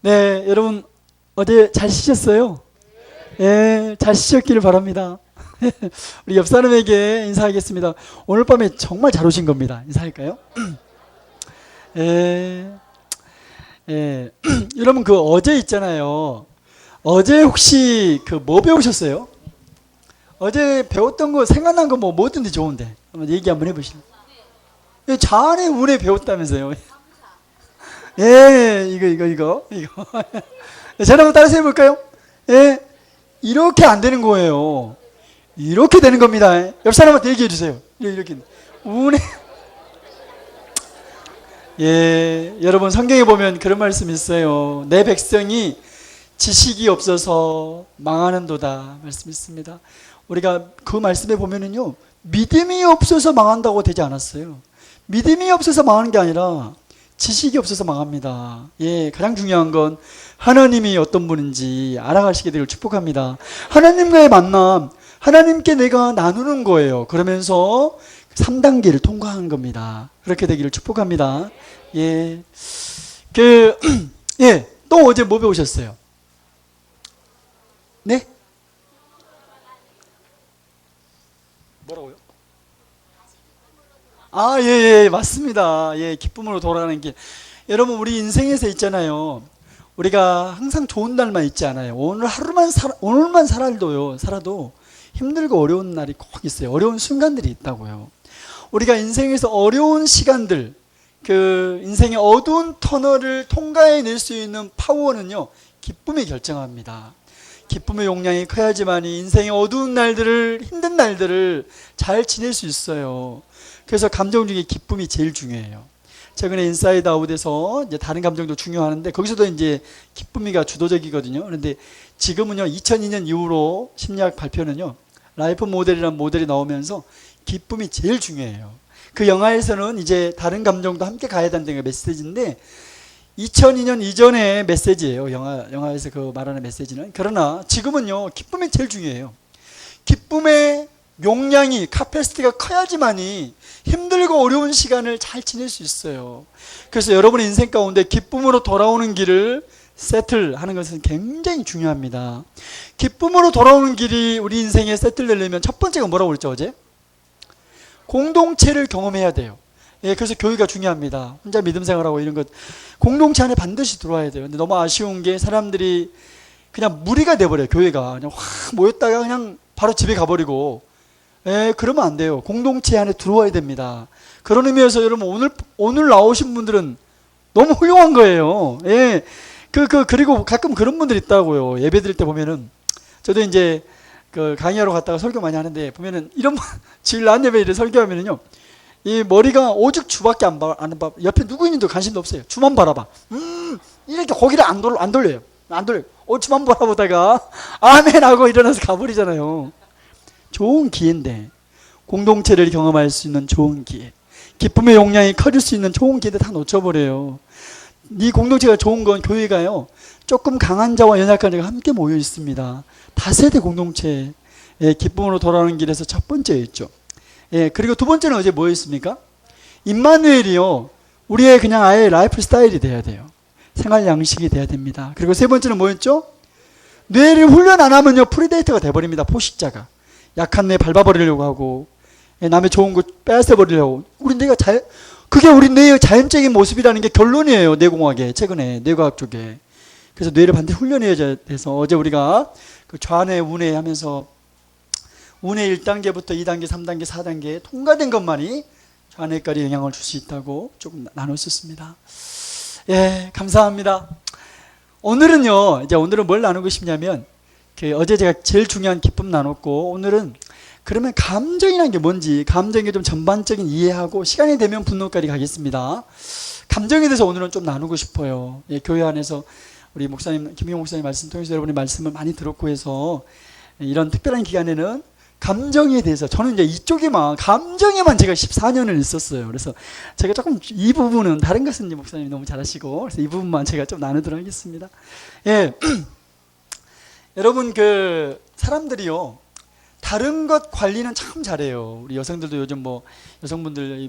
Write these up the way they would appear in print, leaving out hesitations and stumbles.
네, 여러분 어제 잘 쉬셨어요? 예, 잘 쉬셨기를 바랍니다. 우리 옆 사람에게 인사하겠습니다. 오늘 밤에 정말 잘 오신 겁니다. 인사할까요? 예, 예. 여러분 그 어제 있잖아요. 어제 혹시 그 뭐 배우셨어요? 어제 배웠던 거 생각난 거 뭐든지 좋은데 한번 얘기 한번 해보시죠. 예, 자아의 운에 배웠다면서요? 예, 이거. 제가 한번 따라서 해볼까요? 예, 이렇게 안 되는 거예요. 이렇게 되는 겁니다. 옆 사람한테 얘기해 주세요. 이렇게. 운에. 예, 여러분 성경에 보면 그런 말씀이 있어요. 내 백성이 지식이 없어서 망하는도다 말씀 있습니다. 우리가 그 말씀에 보면은요, 믿음이 없어서 망한다고 되지 않았어요. 믿음이 없어서 망하는 게 아니라 지식이 없어서 망합니다. 예, 가장 중요한 건 하나님이 어떤 분인지 알아가시게 되길 축복합니다. 하나님과의 만남, 하나님께 내가 나누는 거예요. 그러면서 3단계를 통과하는 겁니다. 그렇게 되기를 축복합니다. 예, 예, 또 어제 뭐 배우셨어요? 네? 뭐라고요? 아, 예, 맞습니다. 예, 기쁨으로 돌아가는 길. 여러분, 우리 인생에서 있잖아요. 우리가 항상 좋은 날만 있지 않아요. 오늘만 살아도 힘들고 어려운 날이 꼭 있어요. 어려운 순간들이 있다고요. 우리가 인생에서 어려운 시간들, 그 인생의 어두운 터널을 통과해낼 수 있는 파워는요, 기쁨이 결정합니다. 기쁨의 용량이 커야지만이 인생의 어두운 날들을, 힘든 날들을 잘 지낼 수 있어요. 그래서 감정 중에 기쁨이 제일 중요해요. 최근에 인사이드 아웃에서 이제 다른 감정도 중요하는데 거기서도 이제 기쁨이가 주도적이거든요. 그런데 지금은요, 2002년 이후로 심리학 발표는요, 라이프 모델이라는 모델이 나오면서 기쁨이 제일 중요해요. 그 영화에서는 이제 다른 감정도 함께 가야 된다는 메시지인데 2002년 이전의 메시지예요. 영화에서 그 말하는 메시지는. 그러나 지금은요, 기쁨이 제일 중요해요. 기쁨의 용량이, 카패시티가 커야지만이 힘들고 어려운 시간을 잘 지낼 수 있어요. 그래서 여러분의 인생 가운데 기쁨으로 돌아오는 길을 세틀하는 것은 굉장히 중요합니다. 기쁨으로 돌아오는 길이 우리 인생에 세틀되려면 첫 번째가 뭐라고 그랬죠, 어제? 공동체를 경험해야 돼요. 예, 그래서 교회가 중요합니다. 혼자 믿음 생활하고 이런 것 공동체 안에 반드시 들어와야 돼요. 근데 너무 아쉬운 게 사람들이 그냥 무리가 돼버려요. 교회가 그냥 확 모였다가 그냥 바로 집에 가버리고, 예, 그러면 안 돼요. 공동체 안에 들어와야 됩니다. 그런 의미에서 여러분 오늘 나오신 분들은 너무 훌륭한 거예요. 예, 그리고 가끔 그런 분들 있다고요. 예배 드릴 때 보면은 저도 이제 그 강의하러 갔다가 설교 많이 하는데 보면은 이런 주일 낮 예배를 설교하면은요, 이 머리가 오직 주밖에 안 봐. 옆에 누구 있는지도 관심도 없어요. 주만 바라봐. 이렇게 고기를 안 돌려요. 주만 바라보다가 아멘 하고 일어나서 가버리잖아요. 좋은 기회인데, 공동체를 경험할 수 있는 좋은 기회, 기쁨의 용량이 커질 수 있는 좋은 기회를 다 놓쳐버려요. 이 공동체가 좋은 건 교회가요, 조금 강한 자와 연약한 자가 함께 모여 있습니다. 다세대 공동체, 예, 기쁨으로 돌아오는 길에서 첫 번째였죠. 예, 그리고 두 번째는 어제 뭐였습니까? 임마누엘이요, 우리의 그냥 아예 라이프 스타일이 돼야 돼요. 생활 양식이 돼야 됩니다. 그리고 세 번째는 뭐였죠? 뇌를 훈련 안 하면요, 프리데이터가 돼버립니다. 포식자가. 약한 뇌 밟아버리려고 하고, 예, 남의 좋은 거 빼앗아버리려고. 그게 우리 뇌의 자연적인 모습이라는 게 결론이에요. 뇌공학에, 최근에 뇌과학 쪽에. 그래서 뇌를 반드시 훈련해야 돼서 어제 우리가 그 좌뇌, 우뇌 하면서 우뇌 1단계부터 2단계, 3단계, 4단계 통과된 것만이 좌뇌까지 영향을 줄 수 있다고 조금 나눴었습니다. 예, 감사합니다. 오늘은 뭘 나누고 싶냐면, 어제 제가 제일 중요한 기쁨 나눴고, 오늘은 그러면 감정이라는 게 뭔지, 감정의 좀 전반적인 이해하고 시간이 되면 분노까지 가겠습니다. 감정에 대해서 오늘은 좀 나누고 싶어요. 예, 교회 안에서 우리 목사님, 김용 목사님 말씀 통해서 여러분의 말씀을 많이 들었고 해서 이런 특별한 기간에는 감정에 대해서, 저는 이제 감정에만 제가 14년을 있었어요. 그래서 제가 조금 이 부분은, 다른 것은 이제 목사님이 너무 잘하시고, 그래서 이 부분만 제가 좀 나누도록 하겠습니다. 예. 여러분, 사람들이요, 다른 것 관리는 참 잘해요. 우리 여성들도 요즘 여성분들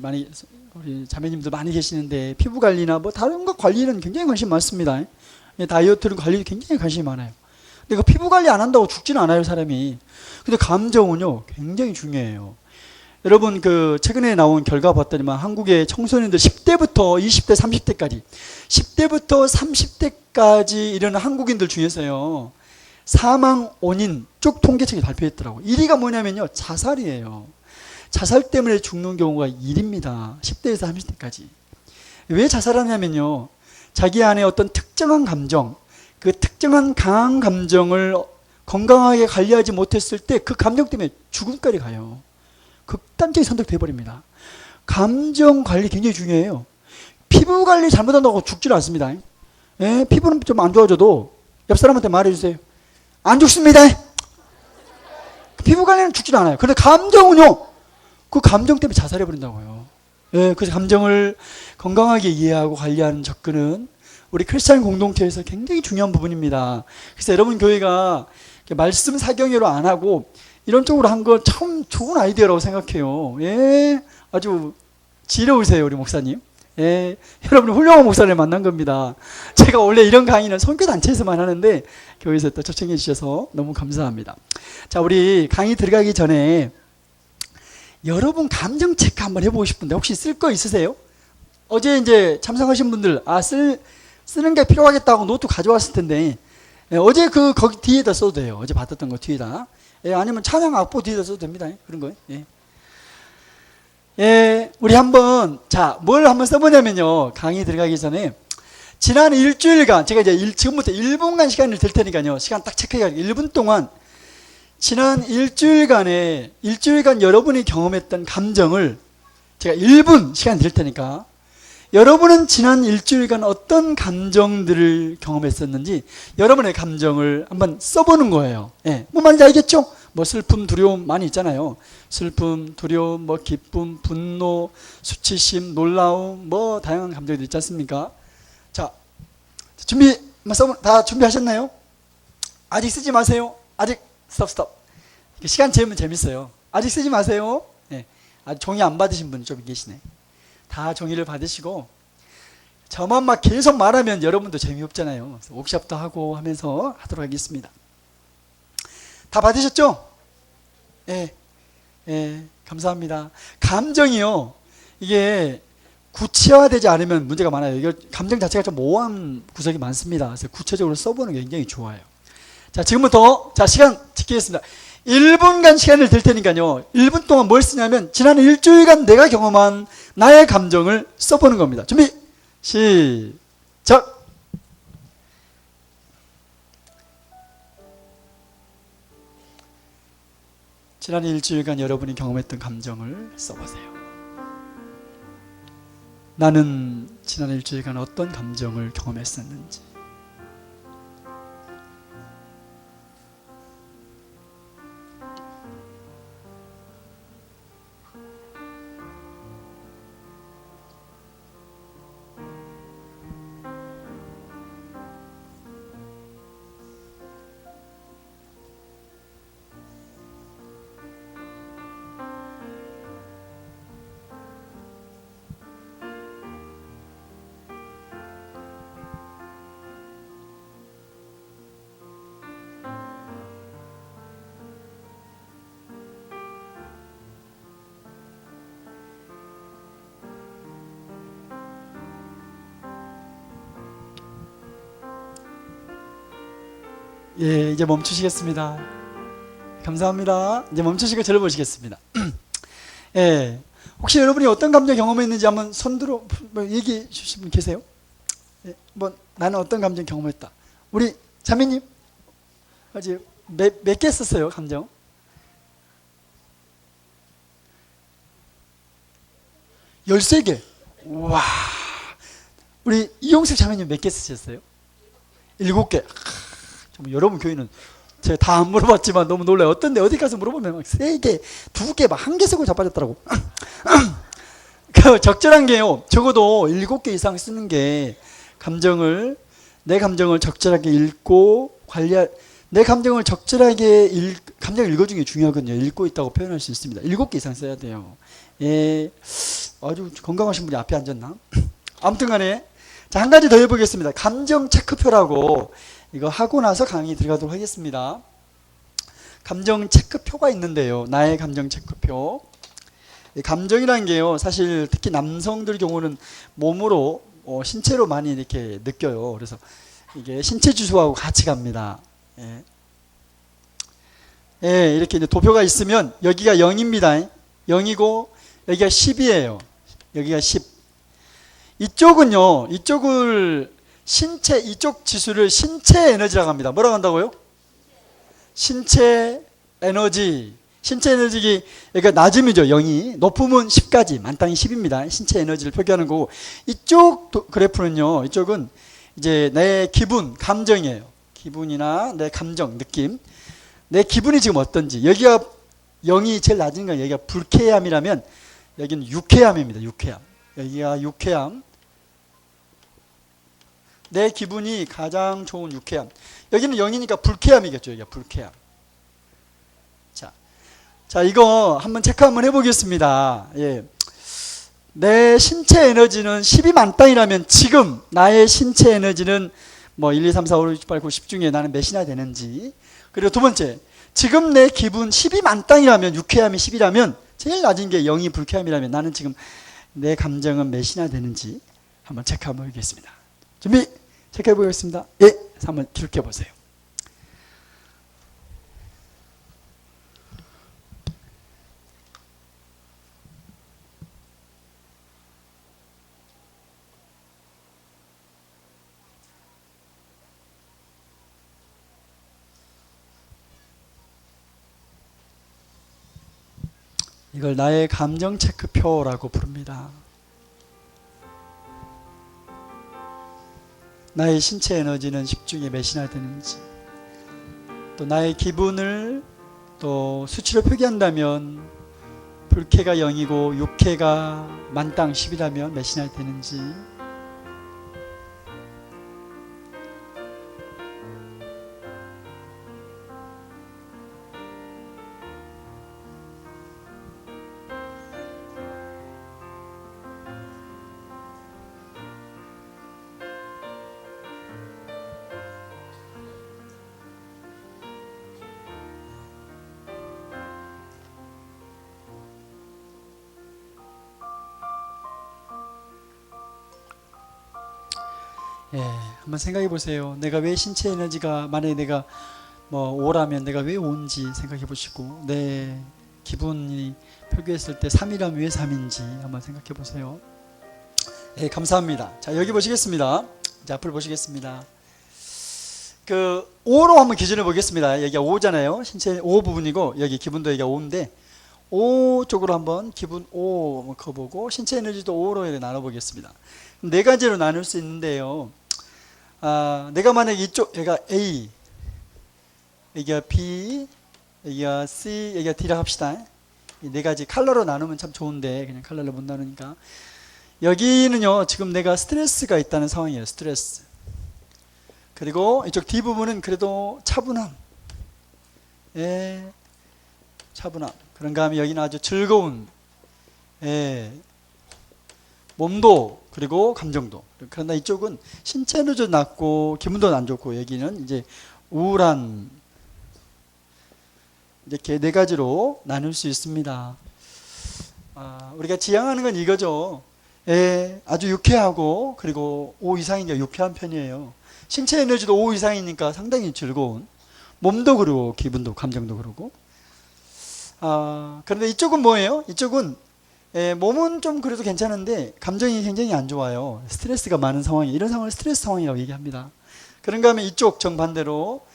우리 자매님들 많이 계시는데, 피부 관리나 다른 것 관리는 굉장히 관심 많습니다. 예, 다이어트는 관리 굉장히 관심이 많아요. 근데 그 피부 관리 안 한다고 죽지는 않아요, 사람이. 근데 감정은요, 굉장히 중요해요. 여러분, 그, 최근에 나온 결과 봤더니만 한국의 청소년들 10대부터 20대, 30대까지, 10대부터 30대까지 이르는 한국인들 중에서요, 사망 원인 쭉 통계청이 발표했더라고요. 1위가 뭐냐면요, 자살이에요. 자살 때문에 죽는 경우가 1위입니다. 10대에서 30대까지. 왜 자살하냐면요, 자기 안에 어떤 특정한 감정, 그 특정한 강한 감정을 건강하게 관리하지 못했을 때 그 감정 때문에 죽음까지 가요. 극단적인 선택 돼버립니다. 감정 관리 굉장히 중요해요. 피부 관리 잘못한다고 죽지는 않습니다. 예, 피부는 좀 안 좋아져도 옆 사람한테 말해주세요. 안 죽습니다. 피부 관리는 죽지는 않아요. 그런데 감정은요, 그 감정 때문에 자살해버린다고요. 예, 그래서 감정을 건강하게 이해하고 관리하는 접근은 우리 크리스찬 공동체에서 굉장히 중요한 부분입니다. 그래서 여러분 교회가 말씀 사경회로 안 하고 이런 쪽으로 한 건 참 좋은 아이디어라고 생각해요. 예, 아주 지혜로우세요, 우리 목사님. 예, 여러분 훌륭한 목사를 만난 겁니다. 제가 원래 이런 강의는 선교단체에서만 하는데 교회에서 또 초청해 주셔서 너무 감사합니다. 자, 우리 강의 들어가기 전에 여러분 감정 체크 한번 해보고 싶은데 혹시 쓸 거 있으세요? 어제 이제 참석하신 분들 쓰는 게 필요하겠다고 노트 가져왔을 텐데 어제 거기 뒤에다 써도 돼요. 어제 받았던 거 뒤에다. 아니면 찬양 악보 뒤에다 써도 됩니다. 그런 거. 우리 한번 뭘 한번 써보냐면요. 강의 들어가기 전에 지난 일주일간 제가 이제 지금부터 1분간 시간을 들 테니까요. 시간 딱 체크해가지고 1분 동안 지난 일주일간 여러분이 경험했던 감정을 제가 1분 시간 드릴 테니까 여러분은 지난 일주일간 어떤 감정들을 경험했었는지 여러분의 감정을 한번 써보는 거예요. 뭐 말인지 알겠죠? 뭐 슬픔, 두려움 많이 있잖아요. 슬픔, 두려움, 뭐 기쁨, 분노, 수치심, 놀라움, 뭐 다양한 감정들이 있지 않습니까? 자, 다 준비하셨나요? 아직 쓰지 마세요. 아직 스톱. 시간 재우면 재밌어요. 아직 쓰지 마세요. 아직 종이 안 받으신 분 좀 계시네. 다 종이를 받으시고 저만 막 계속 말하면 여러분도 재미없잖아요. 그래서 옥샵도 하고 하면서 하도록 하겠습니다. 다 받으셨죠? 감사합니다. 감정이요, 이게 구체화되지 않으면 문제가 많아요. 이거 감정 자체가 좀 모호한 구석이 많습니다. 그래서 구체적으로 써보는 게 굉장히 좋아요. 자, 지금부터 시간 지키겠습니다. 1분간 시간을 들 테니까요. 1분 동안 뭘 쓰냐면 지난 일주일간 내가 경험한 나의 감정을 써보는 겁니다. 준비 시작. 지난 일주일간 여러분이 경험했던 감정을 써보세요. 나는 지난 일주일간 어떤 감정을 경험했었는지. 이제 멈추시겠습니다. 감사합니다. 이제 멈추시고 저를 보시겠습니다. 혹시 여러분이 어떤 감정 경험했는지 한번 손들어 얘기해 주신 분 계세요? 나는 어떤 감정 경험했다. 우리 자매님, 아직 몇 개 썼어요, 감정? 13개. 와. 우리 이용식 자매님 몇 개 쓰셨어요? 7개. 여러분 교회는 제가 다 안 물어봤지만 너무 놀라요. 어디 가서 물어보면 막 3개, 2개, 막 1개 쓰고 자빠졌더라고. 그 적절한 게요, 적어도 7개 이상 쓰는 게 내 감정을 적절하게 읽고 내 감정을 감정을 읽어주는 게 중요하거든요. 읽고 있다고 표현할 수 있습니다. 7개 이상 써야 돼요. 아주 건강하신 분이 앞에 앉았나? 아무튼 간에 자, 한 가지 더 해보겠습니다. 감정 체크표라고 이거 하고 나서 강의 들어가도록 하겠습니다. 감정 체크표가 있는데요. 나의 감정 체크표. 감정이라는 게요, 사실 특히 남성들 경우는 몸으로, 신체로 많이 이렇게 느껴요. 그래서 이게 신체 지수하고 같이 갑니다. 예. 예, 이렇게 이제 도표가 있으면 여기가 0입니다. 0이고 여기가 10이에요. 여기가 10. 이쪽은요, 이쪽을 이쪽 지수를 신체 에너지라고 합니다. 뭐라고 한다고요? 신체 에너지. 신체 에너지, 그러니까 낮음이죠. 0이. 높음은 10까지. 만땅이 10입니다. 신체 에너지를 표기하는 거고, 이쪽 그래프는요, 이쪽은 이제 내 기분, 감정이에요. 기분이나 내 감정, 느낌. 내 기분이 지금 어떤지. 여기가 0이 제일 낮은 건 여기가 불쾌함이라면 여기는 유쾌함입니다. 유쾌함. 여기가 유쾌함. 내 기분이 가장 좋은 유쾌함. 여기는 0이니까 불쾌함이겠죠. 여기가 불쾌함. 자, 이거 한번 체크 한번 해보겠습니다. 예. 내 신체 에너지는 10이 만땅이라면 지금 나의 신체 에너지는 뭐 1, 2, 3, 4, 5, 6, 7, 8, 9, 10 중에 나는 몇이나 되는지. 그리고 두 번째, 지금 내 기분 10이 만땅이라면, 유쾌함이 10이라면, 제일 낮은 게 0이 불쾌함이라면 나는 지금 내 감정은 몇이나 되는지 한번 체크 한번 해보겠습니다. 준비! 체크해 보겠습니다. 예, 한번 기록해 보세요. 이걸 나의 감정 체크표라고 부릅니다. 나의 신체 에너지는 10 중에 몇이나 되는지, 또 나의 기분을 또 수치로 표기한다면 불쾌가 0이고 유쾌가 만땅 10이라면 몇이나 되는지, 예, 한번 생각해 보세요. 내가 왜 신체 에너지가, 만약에 내가 뭐 5라면 내가 왜 5인지 생각해 보시고, 내 기분이 표기했을 때 3이라면 왜 3인지 한번 생각해 보세요. 예, 감사합니다. 자, 여기 보시겠습니다. 자, 앞을 보시겠습니다. 그 5로 한번 기준해 보겠습니다. 여기가 5잖아요. 신체 5 부분이고, 여기 기분도 여기가 5인데 5 쪽으로 한번 기분 5 커보고, 신체 에너지도 5로 나눠 보겠습니다. 네 가지로 나눌 수 있는데요. 내가 만약에 이쪽, 여기가 A, 여기가 B, 여기가 C, 여기가 D라 합시다. 이 네 가지 컬러로 나누면 참 좋은데 그냥 컬러를 못 나누니까, 여기는요 지금 내가 스트레스가 있다는 상황이에요. 스트레스. 그리고 이쪽 D 부분은 그래도 차분함. 예, 차분함. 그런가 하면 여기는 아주 즐거운, 예, 몸도 그리고 감정도. 그러나 이쪽은 신체 에너지도 낮고 기분도 안 좋고, 여기는 이제 우울한, 이렇게 네 가지로 나눌 수 있습니다. 우리가 지향하는 건 이거죠. 예, 아주 유쾌하고, 그리고 5 이상이니까 유쾌한 편이에요. 신체 에너지도 5 이상이니까 상당히 즐거운, 몸도 그러고 기분도 감정도 그러고. 그런데 이쪽은 뭐예요? 이쪽은 몸은 좀 그래도 괜찮은데 감정이 굉장히 안 좋아요. 스트레스가 많은 상황이, 이런 상황을 스트레스 상황이라고 얘기합니다. 그런가 하면 이쪽 정반대로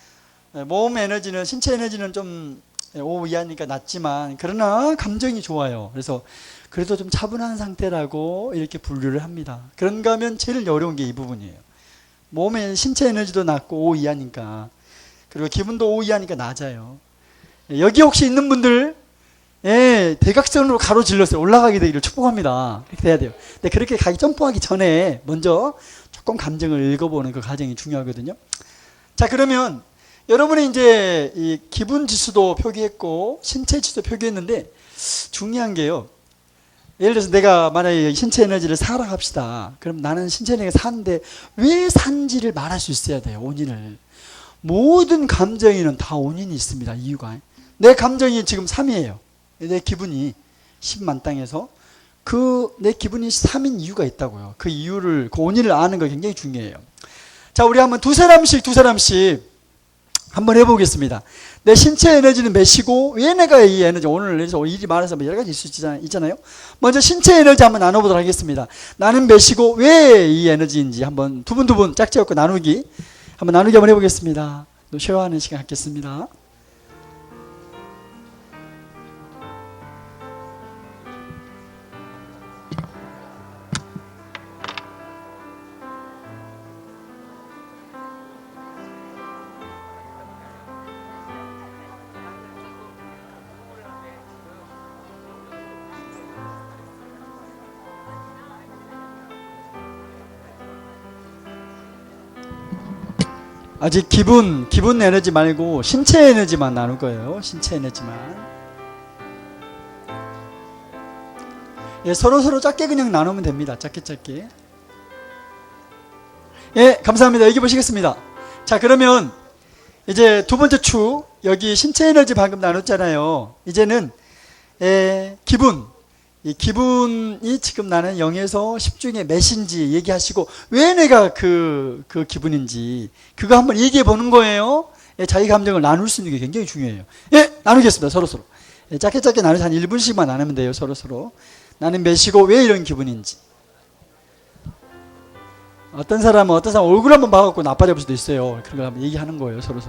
몸 에너지는, 신체 에너지는 좀 5 이하니까 낮지만 그러나 감정이 좋아요. 그래서 그래도 좀 차분한 상태라고 이렇게 분류를 합니다. 그런가 하면 제일 어려운 게 이 부분이에요. 몸의 신체 에너지도 낮고 5 이하니까, 그리고 기분도 5 이하니까 낮아요. 여기 혹시 있는 분들, 예, 대각선으로 가로질렀어요. 올라가게 되기를 축복합니다. 이렇게 돼야 돼요. 근데 그렇게 점프하기 전에 먼저 조금 감정을 읽어보는 그 과정이 중요하거든요. 자, 그러면 여러분이 이제 이 기분 지수도 표기했고 신체 지수도 표기했는데, 중요한 게요, 예를 들어서 내가 만약에 신체 에너지를 사라 합시다. 그럼 나는 신체 에너지가 사는데 왜 산지를 말할 수 있어야 돼요. 원인을. 모든 감정에는 다 원인이 있습니다. 이유가. 내 감정이 지금 3이에요. 내 기분이 10만 땅에서 내 기분이 3인 이유가 있다고요. 그 이유를, 그 원인을 아는 거 굉장히 중요해요. 자, 우리 한번 두 사람씩 한번 해보겠습니다. 내 신체 에너지는 몇이고, 왜 내가 이 에너지, 오늘 일이 많아서 여러 가지 있잖아요. 먼저 신체 에너지 한번 나눠보도록 하겠습니다. 나는 몇이고, 왜 이 에너지인지 한번 두 분 짝지어갖고 나누기 한번 해보겠습니다. 또 쉐어하는 시간 갖겠습니다. 아직 기분 에너지 말고 신체 에너지만 나눌 거예요. 신체 에너지만. 예, 서로 작게 그냥 나누면 됩니다. 작게. 예, 감사합니다. 여기 보시겠습니다. 자, 그러면 이제 두 번째 축, 여기 신체 에너지 방금 나눴잖아요. 이제는 이 기분이 지금 나는 0에서 10 중에 몇인지 얘기하시고, 왜 내가 그 기분인지 그거 한번 얘기해 보는 거예요. 예, 자기 감정을 나눌 수 있는 게 굉장히 중요해요. 예, 나누겠습니다. 서로. 예, 짧게 나눠서 한 1분씩만 나누면 돼요. 서로. 나는 몇이고 왜 이런 기분인지. 어떤 사람은 얼굴 한번 봐갖고 나빠져 볼 수도 있어요. 그런 걸 한번 얘기하는 거예요. 서로.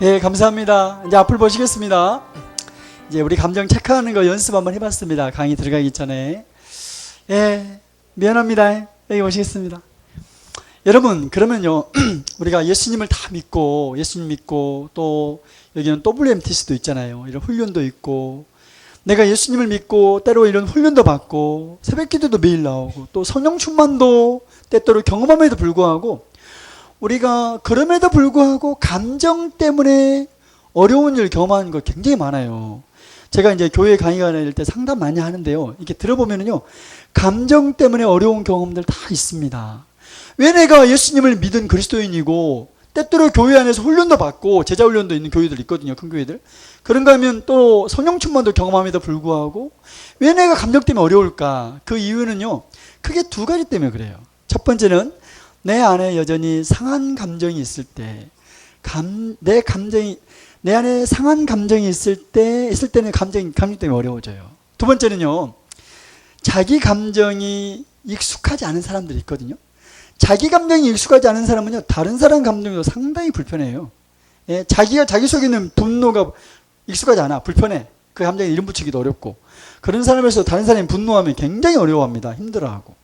예, 감사합니다. 이제 앞을 보시겠습니다. 이제 우리 감정 체크하는 거 연습 한번 해봤습니다. 강의 들어가기 전에. 예, 미안합니다. 여기 보시겠습니다. 여러분, 그러면요, 우리가 예수님을 다 믿고, 예수님 믿고, 또 여기는 WMTC도 있잖아요. 이런 훈련도 있고, 내가 예수님을 믿고 때로 이런 훈련도 받고 새벽 기도도 매일 나오고 또 성령 충만도 때때로 경험함에도 불구하고, 우리가 그럼에도 불구하고 감정 때문에 어려운 일 경험하는 거 굉장히 많아요. 제가 이제 교회 강의가 다닐 때 상담 많이 하는데요, 이렇게 들어보면요, 감정 때문에 어려운 경험들 다 있습니다. 왜 내가 예수님을 믿은 그리스도인이고 때때로 교회 안에서 훈련도 받고 제자 훈련도 있는 교회들 있거든요. 큰 교회들. 그런가 하면 또 성령 충만도 경험함에도 불구하고 왜 내가 감정 때문에 어려울까? 그 이유는요, 크게 두 가지 때문에 그래요. 첫 번째는 내 안에 여전히 상한 감정이 있을 때, 내 안에 상한 감정이 있을 때는 감정 때문에 어려워져요. 두 번째는요, 자기 감정이 익숙하지 않은 사람들이 있거든요. 자기 감정이 익숙하지 않은 사람은요, 다른 사람 감정도 상당히 불편해요. 예, 자기 속에 있는 분노가 익숙하지 않아. 불편해. 그 감정에 이름 붙이기도 어렵고. 그런 사람에서 다른 사람이 분노하면 굉장히 어려워합니다. 힘들어하고.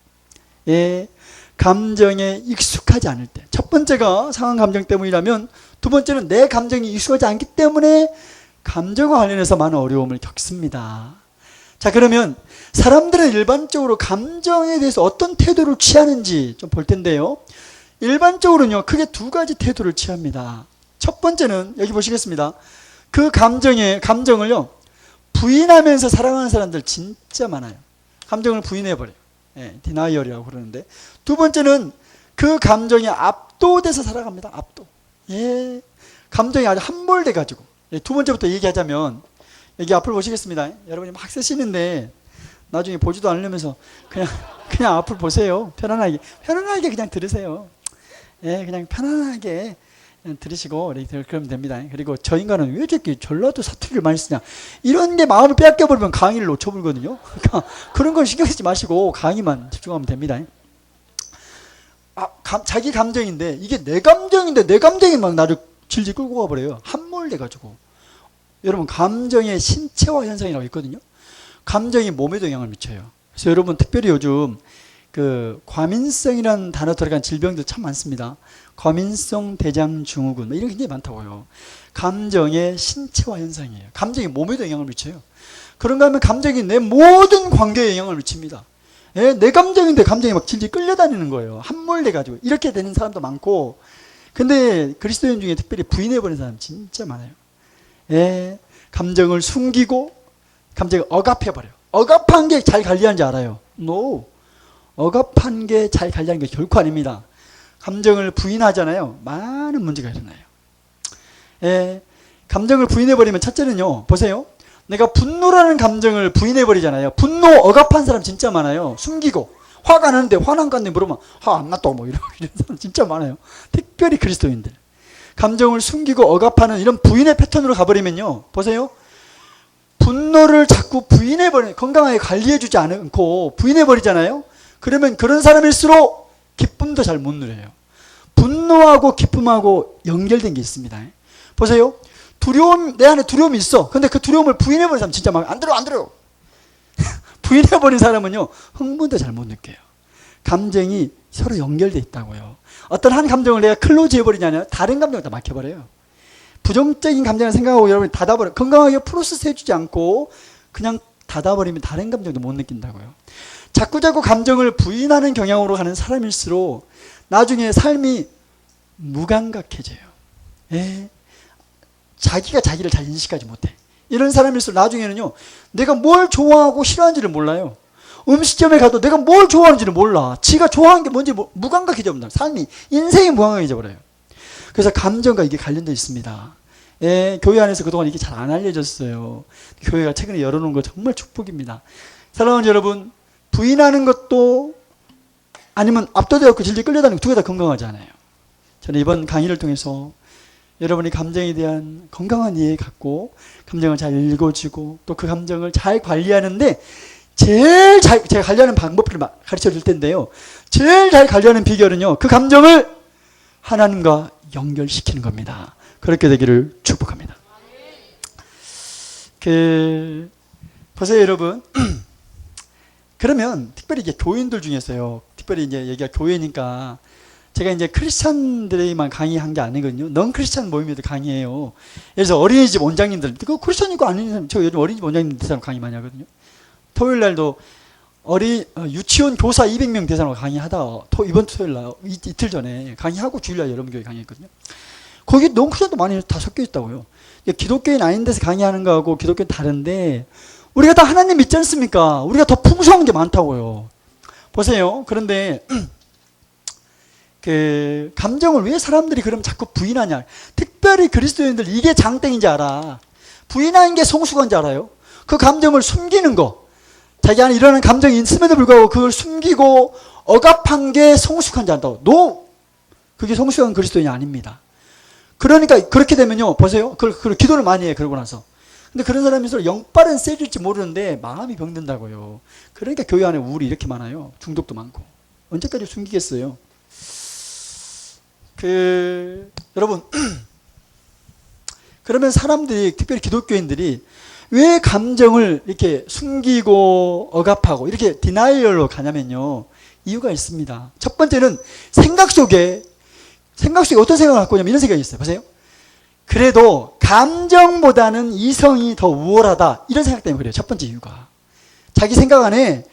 예, 감정에 익숙하지 않을 때. 첫 번째가 상한 감정 때문이라면, 두 번째는 내 감정이 익숙하지 않기 때문에 감정과 관련해서 많은 어려움을 겪습니다. 자, 그러면 사람들은 일반적으로 감정에 대해서 어떤 태도를 취하는지 좀 볼 텐데요. 일반적으로는요, 크게 두 가지 태도를 취합니다. 첫 번째는 여기 보시겠습니다. 그 감정을요, 부인하면서 살아가는 사람들 진짜 많아요. 감정을 부인해버려요. 예, 디나이얼이라고 그러는데. 두 번째는 그 감정에 압도돼서 살아갑니다. 압도. 예, 감정이 아주 함몰돼가지고. 예, 두 번째부터 얘기하자면, 여기 앞을 보시겠습니다. 여러분이 막 쓰시는데 나중에 보지도 않으면서 그냥 앞을 보세요. 편안하게 그냥 들으세요. 예, 그냥 편안하게 그냥 들으시고 이렇게 그러면 됩니다. 그리고 저 인간은 왜 이렇게 전라도 사투리를 많이 쓰냐, 이런 데 마음을 빼앗겨버리면 강의를 놓쳐버리거든요. 그러니까 그런 건 신경 쓰지 마시고 강의만 집중하면 됩니다. 자기 감정인데 이게 내 감정인데 내 감정이 막 나를 질질 끌고 가버려요. 함몰돼가지고. 여러분, 감정의 신체화 현상이라고 있거든요. 감정이 몸에도 영향을 미쳐요. 그래서 여러분, 특별히 요즘 그 과민성이라는 단어 들어간 질병들 참 많습니다. 과민성 대장증후군 이런 게 굉장히 많다고요. 감정의 신체화 현상이에요. 감정이 몸에도 영향을 미쳐요. 그런가 하면 감정이 내 모든 관계에 영향을 미칩니다. 예, 내 감정인데 감정이 막 질질 끌려다니는 거예요. 함몰돼가지고. 이렇게 되는 사람도 많고, 근데 그리스도인 중에 특별히 부인해버리는 사람 진짜 많아요. 예, 감정을 숨기고 감정을 억압해버려요. 억압한 게 잘 관리하는지 알아요? No. 억압한 게 잘 관리하는 게 결코 아닙니다. 감정을 부인하잖아요. 많은 문제가 일어나요. 예, 감정을 부인해버리면 첫째는요, 보세요. 내가 분노라는 감정을 부인해버리잖아요. 분노 억압한 사람 진짜 많아요. 숨기고. 화가 나는데 화난 건데 물으면 화 안 났다 뭐 이런 사람 진짜 많아요. 특별히 그리스도인들. 감정을 숨기고 억압하는 이런 부인의 패턴으로 가버리면요, 보세요. 분노를 자꾸 부인해버려, 건강하게 관리해주지 않고 부인해버리잖아요. 그러면 그런 사람일수록 기쁨도 잘 못 누려요. 분노하고 기쁨하고 연결된 게 있습니다. 보세요. 내 안에 두려움이 있어. 근데 그 두려움을 부인해버린 사람 진짜 막 안 들어. 부인해버린 사람은요, 흥분도 잘 못 느껴요. 감정이 서로 연결돼 있다고요. 어떤 한 감정을 내가 클로즈 해버리냐면 다른 감정을 다 막혀버려요. 부정적인 감정을 생각하고 여러분이 닫아버려. 건강하게 프로세스 해주지 않고 그냥 닫아버리면 다른 감정도 못 느낀다고요. 자꾸자꾸 감정을 부인하는 경향으로 가는 사람일수록 나중에 삶이 무감각해져요. 예. 자기가 자기를 잘 인식하지 못해. 이런 사람일수록 나중에는요, 내가 뭘 좋아하고 싫어하는지를 몰라요. 음식점에 가도 내가 뭘 좋아하는지를 몰라. 지가 좋아하는 게 뭔지 무감각해져 버려요. 삶이, 인생이 무감각해져 버려요. 그래서 감정과 이게 관련되어 있습니다. 예, 교회 안에서 그동안 이게 잘 안 알려졌어요. 교회가 최근에 열어놓은 거 정말 축복입니다. 사랑하는 여러분, 부인하는 것도 아니면 압도되었고 질질 끌려다니는 두 개 다 건강하지 않아요. 저는 이번 강의를 통해서 여러분이 감정에 대한 건강한 이해 갖고 감정을 잘 읽어주고 또 그 감정을 잘 관리하는데 제가 관리하는 방법을 가르쳐 줄 텐데요. 제일 잘 관리하는 비결은요, 그 감정을 하나님과 연결시키는 겁니다. 그렇게 되기를 축복합니다. 보세요, 여러분. 그러면 특별히 이제 교인들 중에서요, 특별히 이제 여기가 교회니까 제가 이제 크리스찬들에게만 강의한 게 아니거든요. 넌 크리스찬 모임에도 강의해요. 그래서 어린이집 원장님들, 그 크리스찬이고 아닌 사람, 저 요즘 어린이집 원장님 대상으로 강의 많이 하거든요. 토요일 날도 유치원 교사 200명 대상으로 강의하다, 이번 토요일 날, 이틀 전에 강의하고 주일날 여러분 교회 강의했거든요. 거기 넌 크리스찬도 많이 다 섞여 있다고요. 기독교인 아닌 데서 강의하는 거하고 기독교는 다른데, 우리가 다 하나님 믿지 않습니까? 우리가 더 풍성한 게 많다고요. 보세요. 그런데 그 감정을 왜 사람들이 그럼 자꾸 부인하냐? 특별히 그리스도인들 이게 장땡인지 알아. 부인하는 게 성숙한지 알아요? 그 감정을 숨기는 거. 자기 안에 일어나는 감정이 있음에도 불구하고 그걸 숨기고 억압한 게 성숙한지 안다고. 그게 성숙한 그리스도인이 아닙니다. 그러니까 그렇게 되면요, 보세요. 그 기도를 많이 해, 그러고 나서. 근데 그런 사람일수록 영빨은 세질지 모르는데 마음이 병든다고요. 그러니까 교회 안에 우울이 이렇게 많아요. 중독도 많고. 언제까지 숨기겠어요? 여러분, 그러면 사람들이, 특별히 기독교인들이 왜 감정을 이렇게 숨기고 억압하고 이렇게 디나이얼로 가냐면요, 이유가 있습니다. 첫 번째는 생각 속에 어떤 생각을 갖고 있냐면 이런 생각이 있어요. 보세요. 그래도 감정보다는 이성이 더 우월하다, 이런 생각 때문에 그래요. 첫 번째 이유가. 자기 생각 안에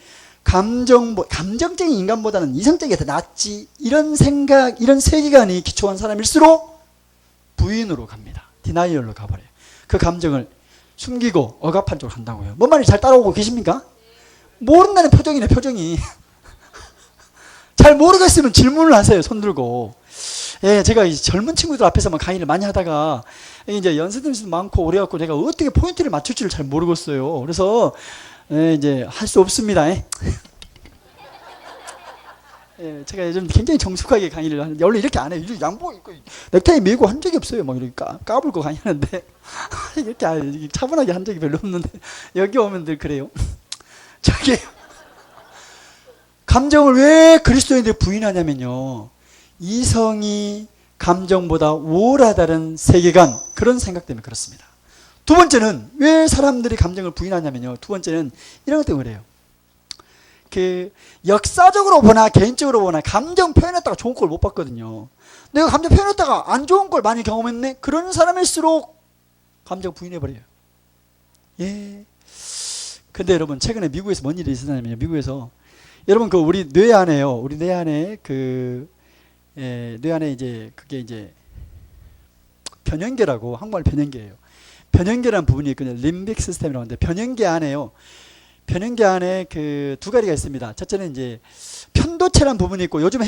감정적인 인간보다는 이성적이 더 낫지, 이런 생각, 이런 세계관이 기초한 사람일수록 부인으로 갑니다. 디나이얼로 가버려요. 그 감정을 숨기고 억압한 쪽으로 간다고요. 뭔 말인지 잘 따라오고 계십니까? 모른다는 표정이네, 표정이. 잘 모르겠으면 질문을 하세요, 손 들고. 예, 제가 젊은 친구들 앞에서만 강의를 많이 하다가 이제 연습도 많고 그래갖고 내가 어떻게 포인트를 맞출지를 잘 모르겠어요. 그래서 이제 할 수 없습니다. 예, 제가 요즘 굉장히 정숙하게 강의를 하는데 원래 이렇게 안 해요. 양복 입고 넥타이 메고 한 적이 없어요. 막 이렇게 까불고 강의하는데 이렇게 차분하게 한 적이 별로 없는데 여기 오면 늘 그래요. 저기 감정을 왜 그리스도인들이 부인하냐면요, 이성이 감정보다 우월하다는 세계관, 그런 생각 때문에 그렇습니다. 두 번째는 왜 사람들이 감정을 부인하냐면요, 두 번째는 이런 것 때문에 그래요. 역사적으로 보나 개인적으로 보나 감정 표현했다가 좋은 걸 못 봤거든요. 내가 감정 표현했다가 안 좋은 걸 많이 경험했네? 그런 사람일수록 감정 부인해버려요. 예. 근데 여러분, 최근에 미국에서 뭔 일이 있었냐면요, 미국에서 여러분 우리 뇌 안에요, 우리 뇌 안에 뇌 안에 이제 그게 이제 변형계라고, 한국말 변형계예요. 변형계라는 부분이 있거든요. 림빅 시스템이라고 하는데, 변형계 안에요, 변형계 안에 두 가지가 있습니다. 첫째는 이제 편도체라는 부분이 있고, 요즘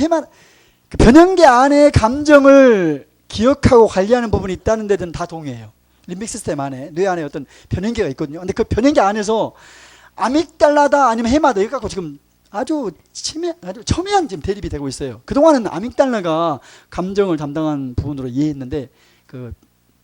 변형계 안에 감정을 기억하고 관리하는 부분이 있다는 데는 다 동의해요. 림빅 시스템 안에, 뇌 안에 어떤 변형계가 있거든요. 근데 그 변형계 안에서 아믹달라다 아니면 해마다 이거 갖고 지금 아주 첨예한 지금 대립이 되고 있어요. 그동안은 아믹달라가 감정을 담당한 부분으로 이해했는데,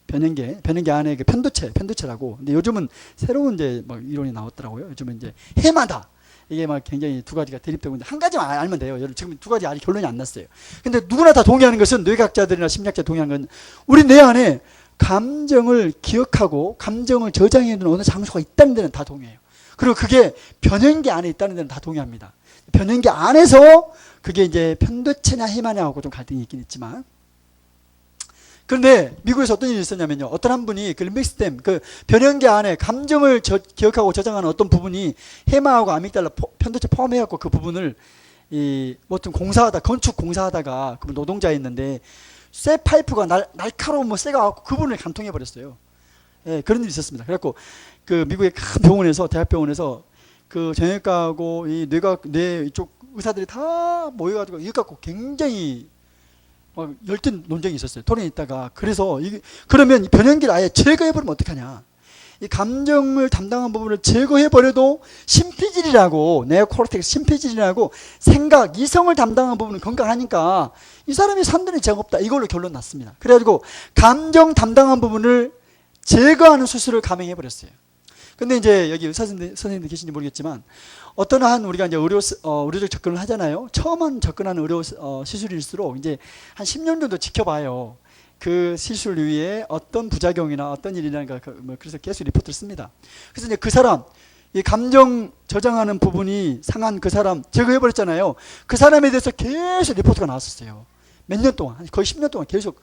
변형계 안에 편도체라고. 근데 요즘은 새로운 이제 막 이론이 나왔더라고요. 요즘은 이제 해마다 이게 막 굉장히 두 가지가 대립되고 있는데, 한 가지만 알면 돼요. 지금 두 가지 아직 결론이 안 났어요. 근데 누구나 다 동의하는 것은, 뇌과학자들이나 심리학자 동의하는 건, 우리 뇌 안에 감정을 기억하고 감정을 저장해 두는 어느 장소가 있다는 데는 다 동의해요. 그리고 그게 변형계 안에 있다는 데는 다 동의합니다. 변형계 안에서 그게 이제 편도체냐 해마냐하고 좀 갈등이 있긴 있지만, 그런데 미국에서 어떤 일이 있었냐면요, 어떤 한 분이 림빅 시스템, 변형계 안에 감정을 기억하고 저장하는 어떤 부분이 해마하고 아믹달라 편도체 포함해갖고 그 부분을 어떤 건축 공사하다가 그 노동자였는데 쇠 파이프가 날카로운 쇠가 갖고 그 부분을 간통해 버렸어요. 예, 그런 일이 있었습니다. 그래갖고 미국의 큰 병원에서, 대학병원에서 정형외과하고 뇌 이쪽 의사들이 다 모여가지고 이거 갖고 굉장히 열띤 논쟁이 있었어요. 토론이 있다가. 그래서 그러면 이 변형기를 아예 제거해버리면 어떡하냐. 이 감정을 담당한 부분을 제거해버려도 심피질이라고, 네오코르텍스 심피질이라고 생각, 이성을 담당한 부분은 건강하니까 이 사람이 산다는 죄가 없다. 이걸로 결론 났습니다. 그래가지고 감정 담당한 부분을 제거하는 수술을 감행해버렸어요. 근데 이제 여기 의사 선생님들 계신지 모르겠지만, 어떤 우리가 이제 의료적 접근을 하잖아요. 처음 접근하는 의료 시술일수록 이제 한 10년 정도 지켜봐요. 그 시술 이후에 어떤 부작용이나 어떤 일이나, 그래서 계속 리포트를 씁니다. 그래서 이제 그 사람, 이 감정 저장하는 부분이 상한 그 사람 제거해버렸잖아요. 그 사람에 대해서 계속 리포트가 나왔었어요. 몇 년 동안, 거의 10년 동안 계속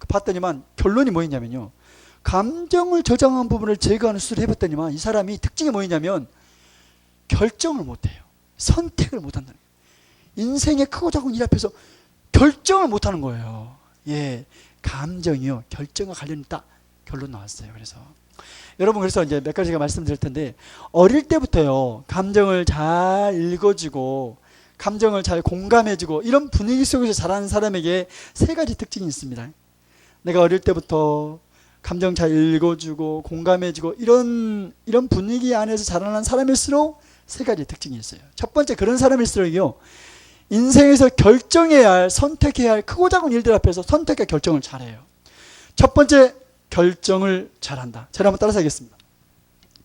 봤더니만 결론이 뭐였냐면요, 감정을 저장한 부분을 제거하는 수술을 해봤더니만 이 사람이 특징이 뭐였냐면 결정을 못해요. 선택을 못한다는 거예요. 인생의 크고 작은 일 앞에서 결정을 못하는 거예요. 예, 감정이요, 결정과 관련이 딱 결론 나왔어요. 그래서 여러분, 그래서 이제 몇 가지가 말씀드릴 텐데, 어릴 때부터요, 감정을 잘 읽어주고 감정을 잘 공감해주고 이런 분위기 속에서 자라는 사람에게 세 가지 특징이 있습니다. 내가 어릴 때부터 감정 잘 읽어주고 공감해주고 이런 분위기 안에서 자라는 사람일수록 세 가지 특징이 있어요. 첫 번째, 그런 사람일수록요, 인생에서 결정해야 할, 선택해야 할 크고 작은 일들 앞에서 선택과 결정을 잘해요. 첫 번째, 결정을 잘한다. 제가 한번 따라서 하겠습니다.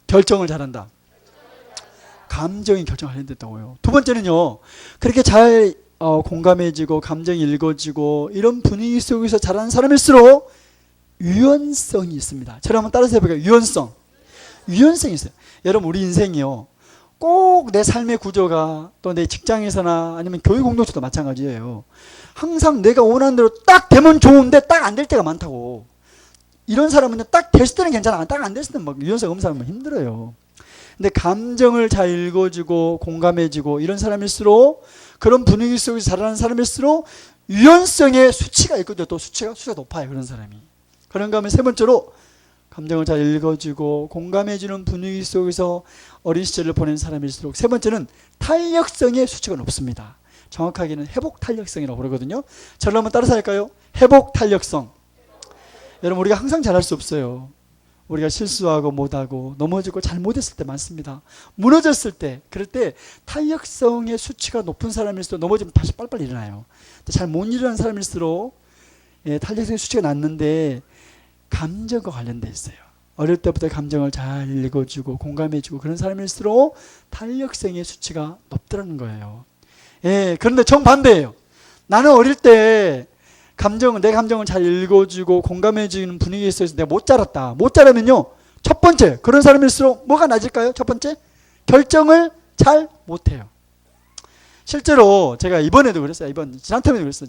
결정을 잘한다. 감정이 결정 관련됐다고요. 두 번째는요, 그렇게 잘 공감해지고 감정이 읽어지고 이런 분위기 속에서 자라는 사람일수록 유연성이 있습니다. 제가 한번 따라서 해볼게요. 유연성이 있어요. 여러분, 우리 인생이요, 꼭 내 삶의 구조가, 또 내 직장에서나 아니면 교육 공동체도 마찬가지예요. 항상 내가 원하는 대로 딱 되면 좋은데 딱 안 될 때가 많다고. 이런 사람은 딱 됐을 때는 괜찮아, 딱 안 됐을 때는 막 유연성 없는 사람은 힘들어요. 근데 감정을 잘 읽어주고 공감해주고 이런 사람일수록, 그런 분위기 속에서 자라는 사람일수록 유연성의 수치가 있거든요. 또 수치가 높아요, 그런 사람이. 그런가 하면 세 번째로, 감정을 잘 읽어주고 공감해주는 분위기 속에서 어린 시절을 보낸 사람일수록, 세 번째는 탄력성의 수치가 높습니다. 정확하게는 회복 탄력성이라고 그러거든요. 저를 한번 따라서 할까요? 회복 탄력성. 여러분, 우리가 항상 잘할 수 없어요. 우리가 실수하고 못하고 넘어지고 잘못했을 때 많습니다. 무너졌을 때, 그럴 때 탄력성의 수치가 높은 사람일수록 넘어지면 다시 빨리빨리 일어나요. 잘 못 일어나는 사람일수록 탄력성의 수치가 낮는데 감정과 관련돼 있어요. 어릴 때부터 감정을 잘 읽어주고 공감해주고 그런 사람일수록 탄력성의 수치가 높더라는 거예요. 그런데 정반대예요. 나는 어릴 때 내 감정을 잘 읽어주고 공감해주는 분위기에 있어서 내가 못 자랐다. 못 자라면요, 첫 번째, 그런 사람일수록 뭐가 낮을까요? 첫 번째, 결정을 잘 못해요. 실제로 제가 이번에도 그랬어요. 지난tam에도 그랬어요.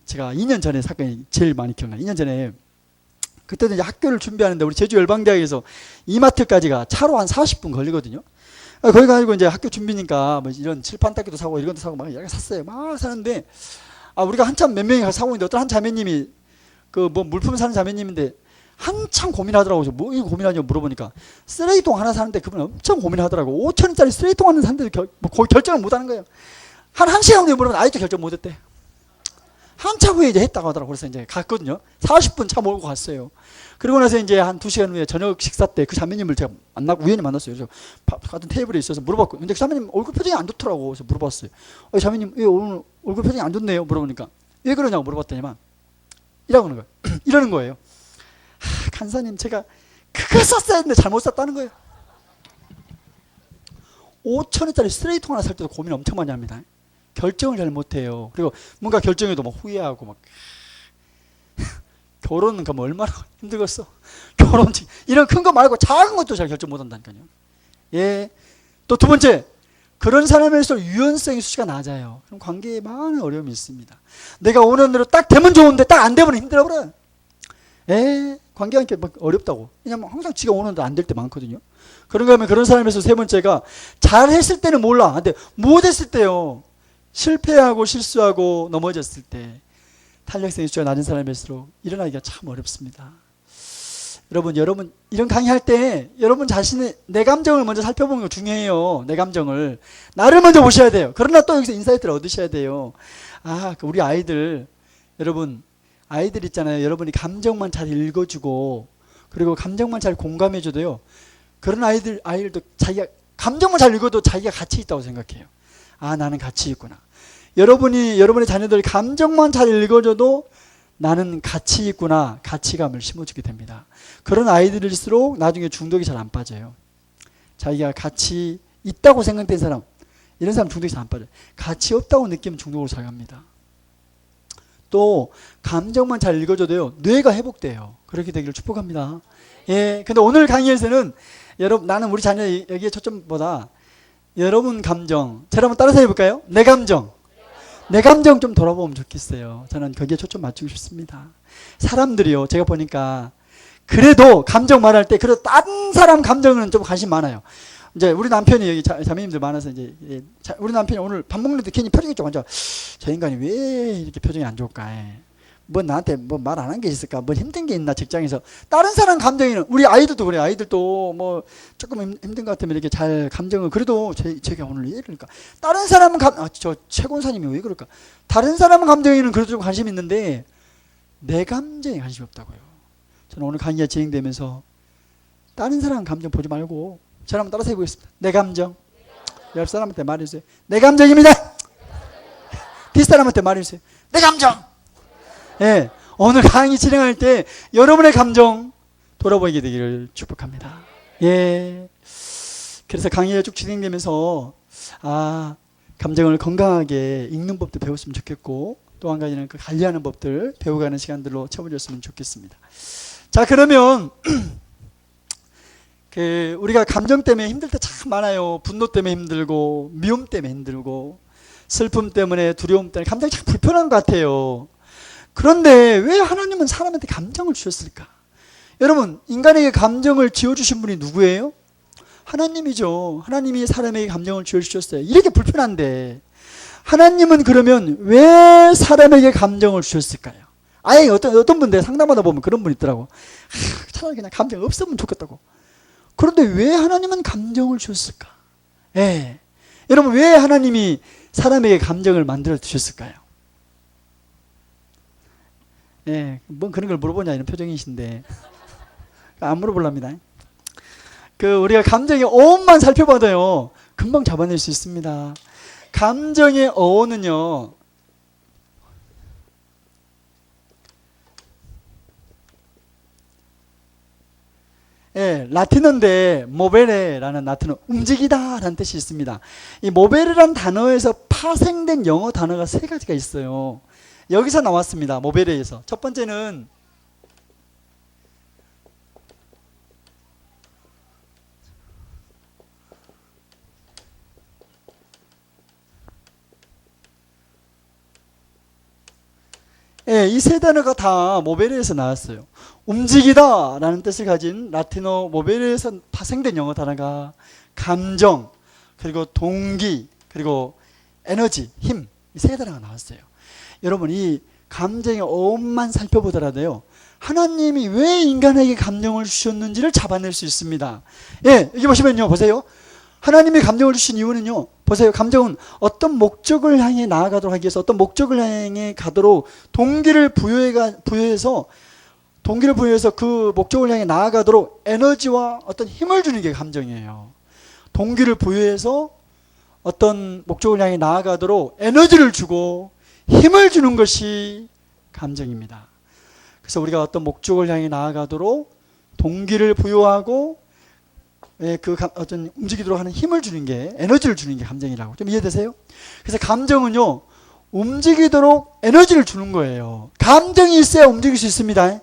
제가 2년 전에 사건이 제일 많이 기억나요. 2년 전에, 그때도 이제 학교를 준비하는데 우리 제주 열방대학에서 이마트까지가 차로 한 40분 걸리거든요. 거기 가지고 이제 학교 준비니까 뭐 이런 칠판 닦기도 사고 이런 것도 사고 막 여러 개 샀어요. 막 사는데, 우리가 한참 몇 명이 가서 사고 있는데 어떤 한 자매님이 물품 사는 자매님인데 한참 고민하더라고요. 뭐 이거 고민하냐고 물어보니까 쓰레기통 하나 사는데 그분 엄청 고민하더라고. 5천원짜리 쓰레기통 하나 사는데도 거의 결정을 못 하는 거예요. 한 1시간 후에 물어보면 아직도 결정 못 했대. 한참 후에 이제 했다고 하더라고. 그래서 이제 갔거든요. 40분 차 몰고 갔어요. 그리고 나서 이제 한 2시간 후에 저녁 식사 때 그 자매님을 제가 우연히 만났어요. 그래서 같은 테이블에 있어서 물어봤고, 근데 그 자매님 얼굴 표정이 안 좋더라고. 그래서 물어봤어요. 자매님, 왜 오늘 얼굴 표정이 안 좋네요? 물어보니까 왜 그러냐고 물어봤더니만 이러는 거예요. 이러는 거예요. 간사님, 제가 그거 샀어야 했는데 잘못 샀다는 거예요. 5천원짜리 쓰레기통 하나 살 때도 고민 엄청 많이 합니다. 결정을 잘 못해요. 그리고 뭔가 결정해도 막 후회하고 막. 결혼은 그럼 얼마나 힘들겠어. 결혼 이런 큰 거 말고 작은 것도 잘 결정 못한다니까요. 또 두 번째, 그런 사람일수록 유연성의 수치가 낮아요. 그럼 관계에 많은 어려움이 있습니다. 내가 원하는 대로 딱 되면 좋은데 딱 안 되면 힘들어버려요. 관계가 막 어렵다고. 왜냐면 항상 지가 원하는 대로 안 될 때 많거든요. 그런가 하면 그런 사람에서 세 번째가, 잘했을 때는 몰라. 근데 못했을 때요, 실패하고 실수하고 넘어졌을 때 탄력성이 수치가 낮은 사람일수록 일어나기가 참 어렵습니다. 여러분 이런 강의할 때 여러분 자신의 내 감정을 먼저 살펴보는 거 중요해요. 내 감정을, 나를 먼저 보셔야 돼요. 그러나 또 여기서 인사이트를 얻으셔야 돼요. 우리 아이들, 여러분 아이들 있잖아요. 여러분이 감정만 잘 읽어주고 그리고 감정만 잘 공감해줘도요, 그런 아이들도 자기가 감정만 잘 읽어도 자기가 가치 있다고 생각해요. 나는 가치 있구나. 여러분의 자녀들 감정만 잘 읽어줘도 나는 가치 있구나, 가치감을 심어주게 됩니다. 그런 아이들일수록 나중에 중독이 잘 안 빠져요. 자기가 가치 있다고 생각된 사람, 이런 사람 중독이 잘 안 빠져요. 가치 없다고 느끼면 중독으로 잘 갑니다. 또 감정만 잘 읽어줘도요, 뇌가 회복돼요. 그렇게 되기를 축복합니다. 근데 오늘 강의에서는 여러분, 나는 우리 자녀 여기에 초점보다 여러분 감정, 저를 한번 따라서 해볼까요? 내 감정 좀 돌아보면 좋겠어요. 저는 거기에 초점 맞추고 싶습니다. 사람들이요, 제가 보니까 그래도 감정 말할 때 그래도 다른 사람 감정은 좀 관심 많아요. 이제 우리 남편이 여기 자매님들 많아서 이제 우리 남편이 오늘 밥 먹는데 괜히 표정이 좀 안 좋아. 저 인간이 왜 이렇게 표정이 안 좋을까? 나한테 말 안 한 게 있을까? 힘든 게 있나 직장에서. 다른 사람 감정에는, 우리 아이들도 그래요. 아이들도 조금 힘든 것 같으면 이렇게 잘 감정을, 그래도 제가 오늘 왜 이럴까? 다른 사람은 저 최 권사님이 왜 그럴까? 다른 사람 감정에는 그래도 좀 관심이 있는데 내 감정에 관심이 없다고요. 저는 오늘 강의가 진행되면서 다른 사람 감정 보지 말고 저를 한번 따라서 해보겠습니다. 내 감정. 옆 사람한테 말해주세요. 내 감정입니다. 뒷사람한테 말해주세요. 내 감정. 오늘 강의 진행할 때 여러분의 감정 돌아보게 되기를 축복합니다. 그래서 강의가 쭉 진행되면서 감정을 건강하게 읽는 법도 배웠으면 좋겠고, 또 한 가지는 그 관리하는 법들 배워가는 시간들로 채워졌으면 좋겠습니다. 자, 그러면 우리가 감정 때문에 힘들 때 참 많아요. 분노 때문에 힘들고, 미움 때문에 힘들고, 슬픔 때문에, 두려움 때문에 감정이 참 불편한 것 같아요. 그런데 왜 하나님은 사람한테 감정을 주셨을까? 여러분, 인간에게 감정을 지어주신 분이 누구예요? 하나님이죠. 하나님이 사람에게 감정을 지어주셨어요. 이렇게 불편한데 하나님은 그러면 왜 사람에게 감정을 주셨을까요? 아예 어떤 분들 상담하다 보면 그런 분 있더라고. 차라리 그냥 감정 없으면 좋겠다고. 그런데 왜 하나님은 감정을 주셨을까? 여러분, 왜 하나님이 사람에게 감정을 만들어 주셨을까요? 예, 뭐 그런 걸 물어보냐 이런 표정이신데 안 물어볼랍니다. 그 우리가 감정의 어원만 살펴봐도요 금방 잡아낼 수 있습니다. 감정의 어원은요 예, 라틴어인데 모베레라는 라틴어 움직이다라는 뜻이 있습니다. 이 모베레라는 단어에서 파생된 영어 단어가 세 가지가 있어요. 여기서 나왔습니다. 모베레에서. 첫 번째는 예, 이 세 단어가 다 모베레에서 나왔어요. 움직이다 라는 뜻을 가진 라틴어 모베레에서 파생된 영어 단어가 감정, 그리고 동기, 그리고 에너지, 힘, 이 세 단어가 나왔어요. 여러분, 이 감정의 어원만 살펴보더라도요, 하나님이 왜 인간에게 감정을 주셨는지를 잡아낼 수 있습니다. 예, 여기 보시면요, 보세요. 하나님이 감정을 주신 이유는요, 보세요. 감정은 어떤 목적을 향해 나아가도록 하기 위해서 어떤 목적을 향해 가도록 동기를 부여해서 그 목적을 향해 나아가도록 에너지와 어떤 힘을 주는 게 감정이에요. 동기를 부여해서 어떤 목적을 향해 나아가도록 에너지를 주고 힘을 주는 것이 감정입니다. 그래서 우리가 어떤 목적을 향해 나아가도록 동기를 부여하고 어떤 움직이도록 하는 힘을 주는 게, 에너지를 주는 게 감정이라고. 좀 이해되세요? 그래서 감정은요, 움직이도록 에너지를 주는 거예요. 감정이 있어야 움직일 수 있습니다.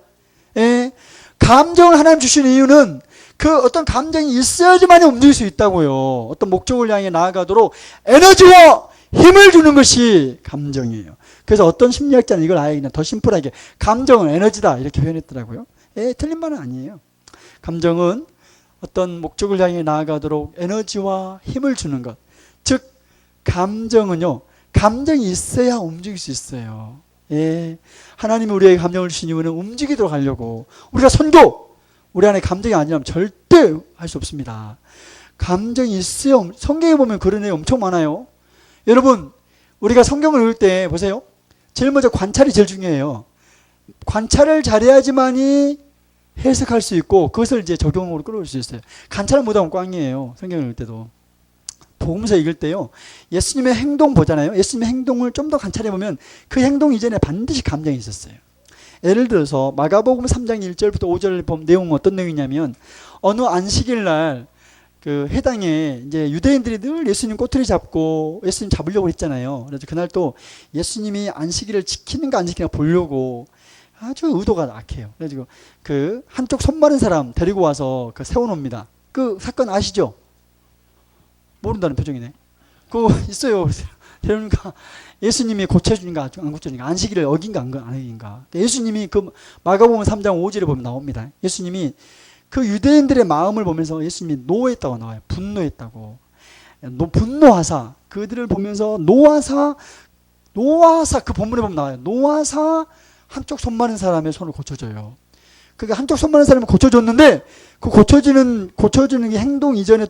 예. 감정을 하나님 주시는 이유는 그 어떤 감정이 있어야지만 움직일 수 있다고요. 어떤 목적을 향해 나아가도록 에너지와 힘을 주는 것이 감정이에요. 그래서 어떤 심리학자는 이걸 아예 그냥 더 심플하게 감정은 에너지다 이렇게 표현했더라고요. 예, 틀린 말은 아니에요. 감정은 어떤 목적을 향해 나아가도록 에너지와 힘을 주는 것. 즉, 감정은요, 감정이 있어야 움직일 수 있어요. 예. 하나님이 우리에게 감정을 주신 이유는 움직이도록 하려고. 우리가 선교, 우리 안에 감정이 아니라면 절대 할 수 없습니다. 감정이 있어야, 성경에 보면 그런 내용 엄청 많아요. 여러분, 우리가 성경을 읽을 때 보세요. 제일 먼저 관찰이 제일 중요해요. 관찰을 잘해야지만이 해석할 수 있고 그것을 이제 적용으로 끌어올 수 있어요. 관찰을 못하면 꽝이에요. 성경을 읽을 때도. 복음서 읽을 때요, 예수님의 행동 보잖아요. 예수님의 행동을 좀 더 관찰해 보면 그 행동 이전에 반드시 감정이 있었어요. 예를 들어서 마가복음 3장 1절부터 5절 보면 내용은 어떤 내용이냐면, 어느 안식일 날 그 해당에 이제 유대인들이 늘 예수님 꼬투리 잡고 예수님 잡으려고 했잖아요. 그래서 그날 또 예수님이 안식일을 지키는가 안 지키는가 보려고 아주 의도가 악해요. 그래가지고 그 한쪽 손 마른 사람 데리고 와서 그 세워놓습니다. 그 사건 아시죠? 모른다는 표정이네. 그거 있어요. 그러니까 예수님이 고쳐주는가 안 고쳐주는가, 안식일을 어긴가 안 어긴가. 예수님이 그 마가복음 3장 5절에 보면 나옵니다. 예수님이 그 유대인들의 마음을 보면서 예수님이 노했다고 나와요. 분노했다고. 분노하사, 그들을 보면서 노하사 그 본문에 보면 나와요. 노하사 한쪽 손 마른 사람의 손을 고쳐줘요. 그러니까 한쪽 손 마른 사람을 고쳐줬는데 그 고쳐주는 게 행동 이전에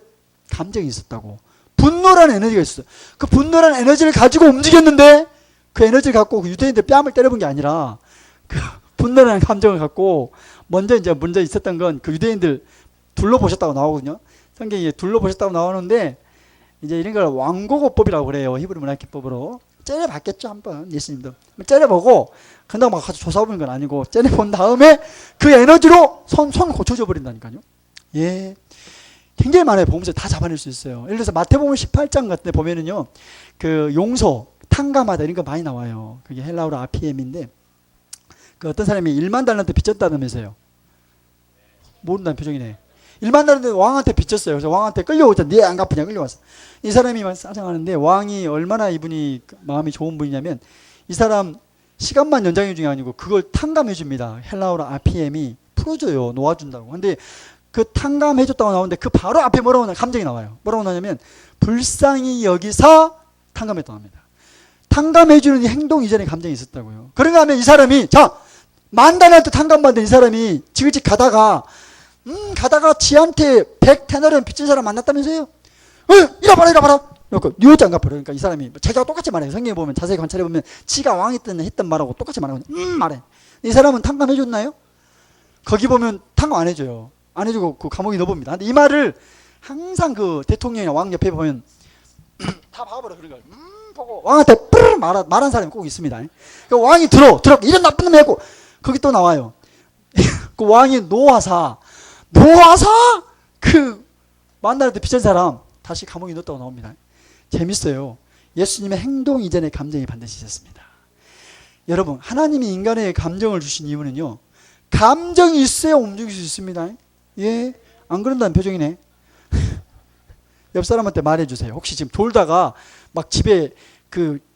감정이 있었다고. 분노라는 에너지가 있었어요. 그 분노라는 에너지를 가지고 움직였는데 그 에너지를 갖고 그 유대인들 뺨을 때려본 게 아니라 그 분노라는 감정을 갖고 먼저 있었던 건 그 유대인들 둘러보셨다고 나오거든요. 성경에 둘러보셨다고 나오는데 이제 이런 걸 왕고고법이라고 그래요. 히브리 문화기법으로. 째려봤겠죠, 한번. 예수님도. 째려보고, 그런다고 막 조사해보는 건 아니고, 째려본 다음에 그 에너지로 손 고쳐줘 버린다니까요. 예. 굉장히 많아요. 복음서 다 잡아낼 수 있어요. 예를 들어서 마태복음 18장 같은 데 보면은요, 그 용서, 탕감하다 이런 거 많이 나와요. 그게 헬라어로 아피엠인데, 그 어떤 사람이 1만 달란트 빚졌다면서요. 모른다는 표정이네. 1만 달란트 왕한테 빚졌어요. 그래서 왕한테 끌려오자. 네 안 갚으냐 끌려왔어. 이 사람이 막 싸장하는데 왕이 얼마나 이분이 마음이 좋은 분이냐면 이 사람 시간만 연장해 준 게 아니고 그걸 탕감해 줍니다. 헬라어로 RPM이 풀어줘요. 놓아준다고. 근데 그 탕감해 줬다고 나오는데 그 바로 앞에 뭐라고 나와요? 감정이 나와요. 뭐라고 나냐면 불쌍히 여기사 탕감했다고 합니다. 탕감해 주는 행동 이전에 감정이 있었다고요. 그런가 하면 이 사람이 만 달란트 탕감받은 이 사람이 지글지글 가다가 지한테 100데나리온 빚진 사람 만났다면서요? 이리 봐라. 니 어찌 안 갚아? 그러니까 이 사람이 자기가 똑같이 말해요. 성경에 보면 자세히 관찰해 보면 지가 왕이 했던 말하고 똑같이 말하거든요. 말해. 이 사람은 탕감해줬나요? 거기 보면 탕감 안 해줘요. 안 해주고 그 감옥에 넣어봅니다. 근데 이 말을 항상 그 대통령이나 왕 옆에 보면 다 봐버려 그런 걸. 보고 왕한테 뿌르르 말한 사람이 꼭 있습니다. 그 왕이 들어 이런 나쁜 놈이 했고 거기 또 나와요. 그 왕이 노하사 그 만날 때 비싼 사람 다시 감옥에 넣었다고 나옵니다. 재밌어요. 예수님의 행동 이전에 감정이 반드시 있었습니다. 여러분, 하나님이 인간에게 감정을 주신 이유는요, 감정이 있어야 움직일 수 있습니다. 예, 안 그런다는 표정이네. 옆 사람한테 말해주세요. 혹시 지금 돌다가 막 집에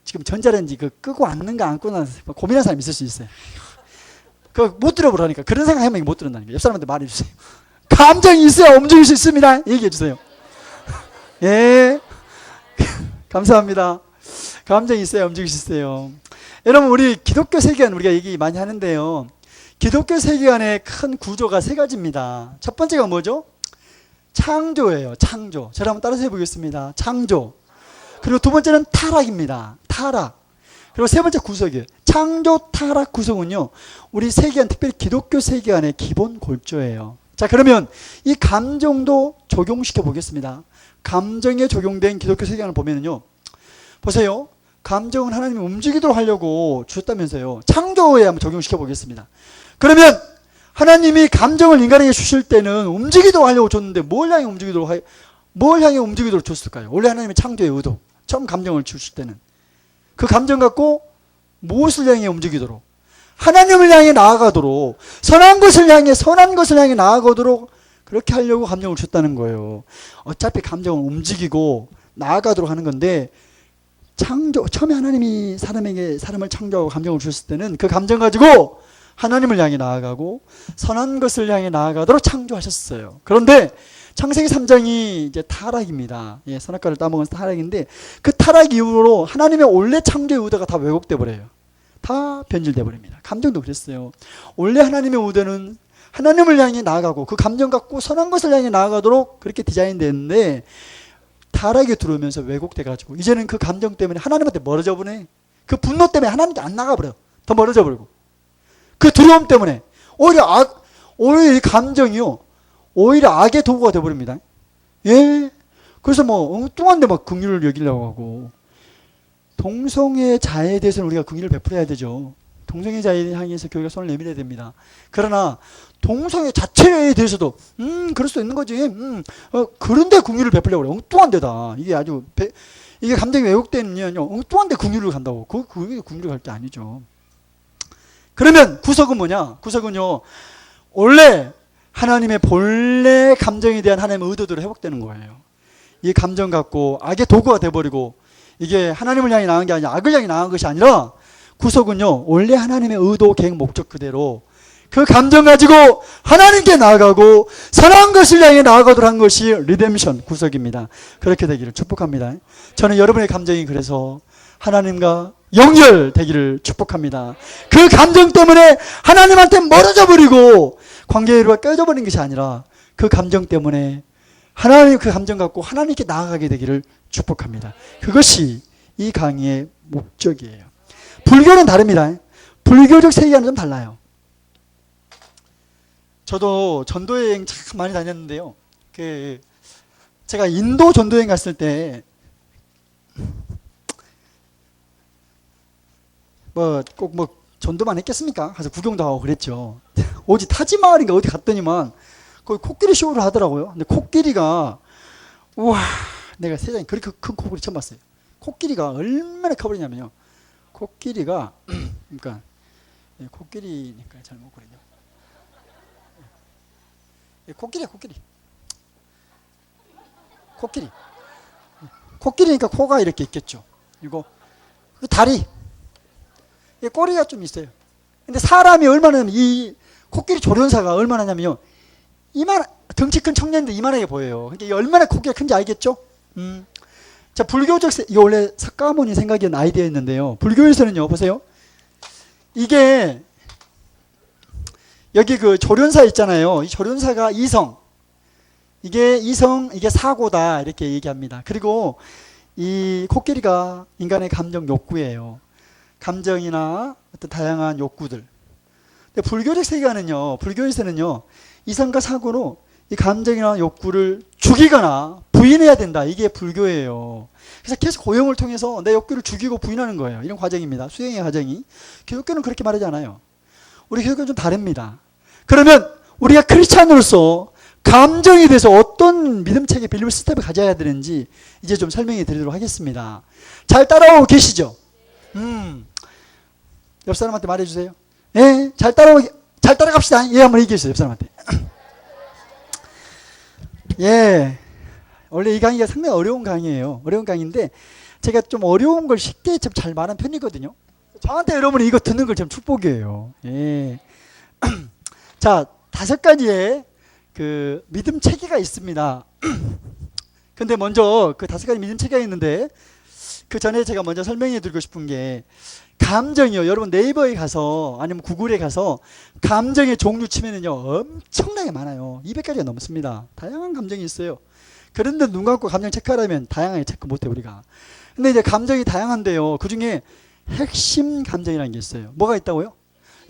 지금 전자레인지 끄고 앉는가 안 끄고 고민하는 사람 있을 수 있어요. 못 들어보라니까. 그런 생각하면 못 들은다니까. 옆 사람한테 말해주세요. 감정이 있어야 움직일 수 있습니다. 얘기해주세요. 예. 감사합니다. 감정이 있어야 움직일 수 있어요. 여러분, 우리 기독교 세계관 우리가 얘기 많이 하는데요. 기독교 세계관의 큰 구조가 세 가지입니다. 첫 번째가 뭐죠? 창조예요. 창조. 저를 한번 따라서 해보겠습니다. 창조. 그리고 두 번째는 타락입니다. 타락. 그리고 세 번째 구속이에요. 창조, 타락, 구속은요, 우리 세계관, 특별히 기독교 세계관의 기본 골조예요. 자, 그러면 이 감정도 적용시켜 보겠습니다. 감정에 적용된 기독교 세계관을 보면요, 보세요. 감정은 하나님이 움직이도록 하려고 주셨다면서요. 창조에 한번 적용시켜 보겠습니다. 그러면 하나님이 감정을 인간에게 주실 때는 움직이도록 하려고 줬는데 뭘 향해 움직이도록 줬을까요? 원래 하나님의 창조의 의도, 처음 감정을 주실 때는 그 감정 갖고 무엇을 향해 움직이도록, 하나님을 향해 나아가도록, 선한 것을 향해 나아가도록 그렇게 하려고 감정을 줬다는 거예요. 어차피 감정은 움직이고 나아가도록 하는 건데, 처음에 하나님이 사람을 창조하고 감정을 주셨을 때는 그 감정 가지고 하나님을 향해 나아가고 선한 것을 향해 나아가도록 창조하셨어요. 그런데 창세기 3장이 이제 타락입니다. 예, 선악과를 따먹은 타락인데, 그 타락 이후로 하나님의 원래 창조의 의도가 다 왜곡돼 버려요. 다 변질돼 버립니다. 감정도 그랬어요. 원래 하나님의 의도는 하나님을 향해 나아가고 그 감정 갖고 선한 것을 향해 나아가도록 그렇게 디자인됐는데, 타락이 들어오면서 왜곡돼 가지고 이제는 그 감정 때문에 하나님한테 멀어져 버네. 그 분노 때문에 하나님께 안 나가버려. 더 멀어져 버리고, 그 두려움 때문에 오히려 이 감정이요, 오히려 악의 도구가 되어버립니다. 예. 그래서 뭐 엉뚱한데 막 긍휼을 여기려고 하고, 동성애 자에 대해서는 우리가 긍휼을 베풀어야 되죠. 동성애 자에 향해서 교회가 손을 내밀어야 됩니다. 그러나 동성애 자체에 대해서도 그럴 수 있는 거지. 그런데 긍휼을 베풀려고 그래. 엉뚱한 데다. 이게 아주 이게 감정이 왜곡되면요, 엉뚱한 데 긍휼을 간다고. 그게 긍휼을 갈 게 아니죠. 그러면 구속은 뭐냐? 구속은요, 원래 하나님의 본래 감정에 대한 하나님의 의도대로 회복되는 거예요. 이 감정 갖고 악의 도구가 돼버리고 이게 하나님을 향해 나간 게 아니라 악을 향해 나간 것이 아니라, 구속은요, 원래 하나님의 의도, 계획, 목적 그대로 그 감정 가지고 하나님께 나아가고 선한 것을 향해 나아가도록 한 것이 리뎀션, 구속입니다. 그렇게 되기를 축복합니다. 저는 여러분의 감정이 그래서 하나님과 연결되기를 축복합니다. 그 감정 때문에 하나님한테 멀어져 버리고 관계가 깨져 버린 것이 아니라, 그 감정 때문에 하나님, 그 감정 갖고 하나님께 나아가게 되기를 축복합니다. 그것이 이 강의의 목적이에요. 불교는 다릅니다. 불교적 세계관은 좀 달라요. 저도 전도여행 참 많이 다녔는데요. 제가 인도 전도여행 갔을 때 꼭 전도만 했겠습니까? 가서 구경도 하고 그랬죠. 오지 타지마을인가 어디 갔더니만 거기 코끼리 쇼를 하더라고요. 근데 코끼리가, 우와, 내가 세상에 그렇게 큰 코끼리 처음 봤어요. 코끼리가 얼마나 커버리냐면요, 코끼리가 그러니까 코끼리니까 잘못 그랬냐. 코끼리야, 코끼리니까 코가 이렇게 있겠죠. 그리고 그 다리, 꼬리가 좀 있어요. 근데 사람이 얼마나, 이 코끼리 조련사가 얼마나 냐면요, 덩치 큰 청년인데 이만하게 보여요. 그러니까 얼마나 코끼리가 큰지 알겠죠? 자, 불교적 이거 원래 석가모니 생각이었는 아이디어였는데요. 불교에서는요, 보세요. 이게 여기 그 조련사 있잖아요. 이 조련사가 이성, 이게 사고다 이렇게 얘기합니다. 그리고 이 코끼리가 인간의 감정 욕구예요. 감정이나 어떤 다양한 욕구들. 근데 불교적 세계관은요, 불교에서는요, 이성과 사고로 이 감정이나 욕구를 죽이거나 부인해야 된다. 이게 불교예요. 그래서 계속 고용을 통해서 내 욕구를 죽이고 부인하는 거예요. 이런 과정입니다. 수행의 과정이. 기독교는 그렇게 말하지 않아요. 우리 기독교는 좀 다릅니다. 그러면 우리가 크리스찬으로서 감정에 대해서 어떤 믿음 체계, 빌리브 시스템을 가져야 되는지 이제 좀 설명해 드리도록 하겠습니다. 잘 따라오고 계시죠? 옆 사람한테 말해주세요. 예, 잘 따라갑시다. 예, 한번 얘기해 주세요. 옆 사람한테. 예. 원래 이 강의가 상당히 어려운 강의예요. 어려운 강의인데 제가 좀 어려운 걸 쉽게 좀 잘 말하는 편이거든요. 저한테 여러분이 이거 듣는 걸 좀 축복이에요. 예. 자, 5가지의 그 믿음 체계가 있습니다. 근데 먼저 그 5가지 믿음 체계가 있는데 그 전에 제가 먼저 설명해 드리고 싶은 게 감정이요. 여러분 네이버에 가서 아니면 구글에 가서 감정의 종류 치면은요 엄청나게 많아요. 200가지가 넘습니다. 다양한 감정이 있어요. 그런데 눈 감고 감정 체크하려면 다양하게 체크 못해 우리가. 근데 이제 감정이 다양한데요. 그 중에 핵심 감정이라는 게 있어요. 뭐가 있다고요?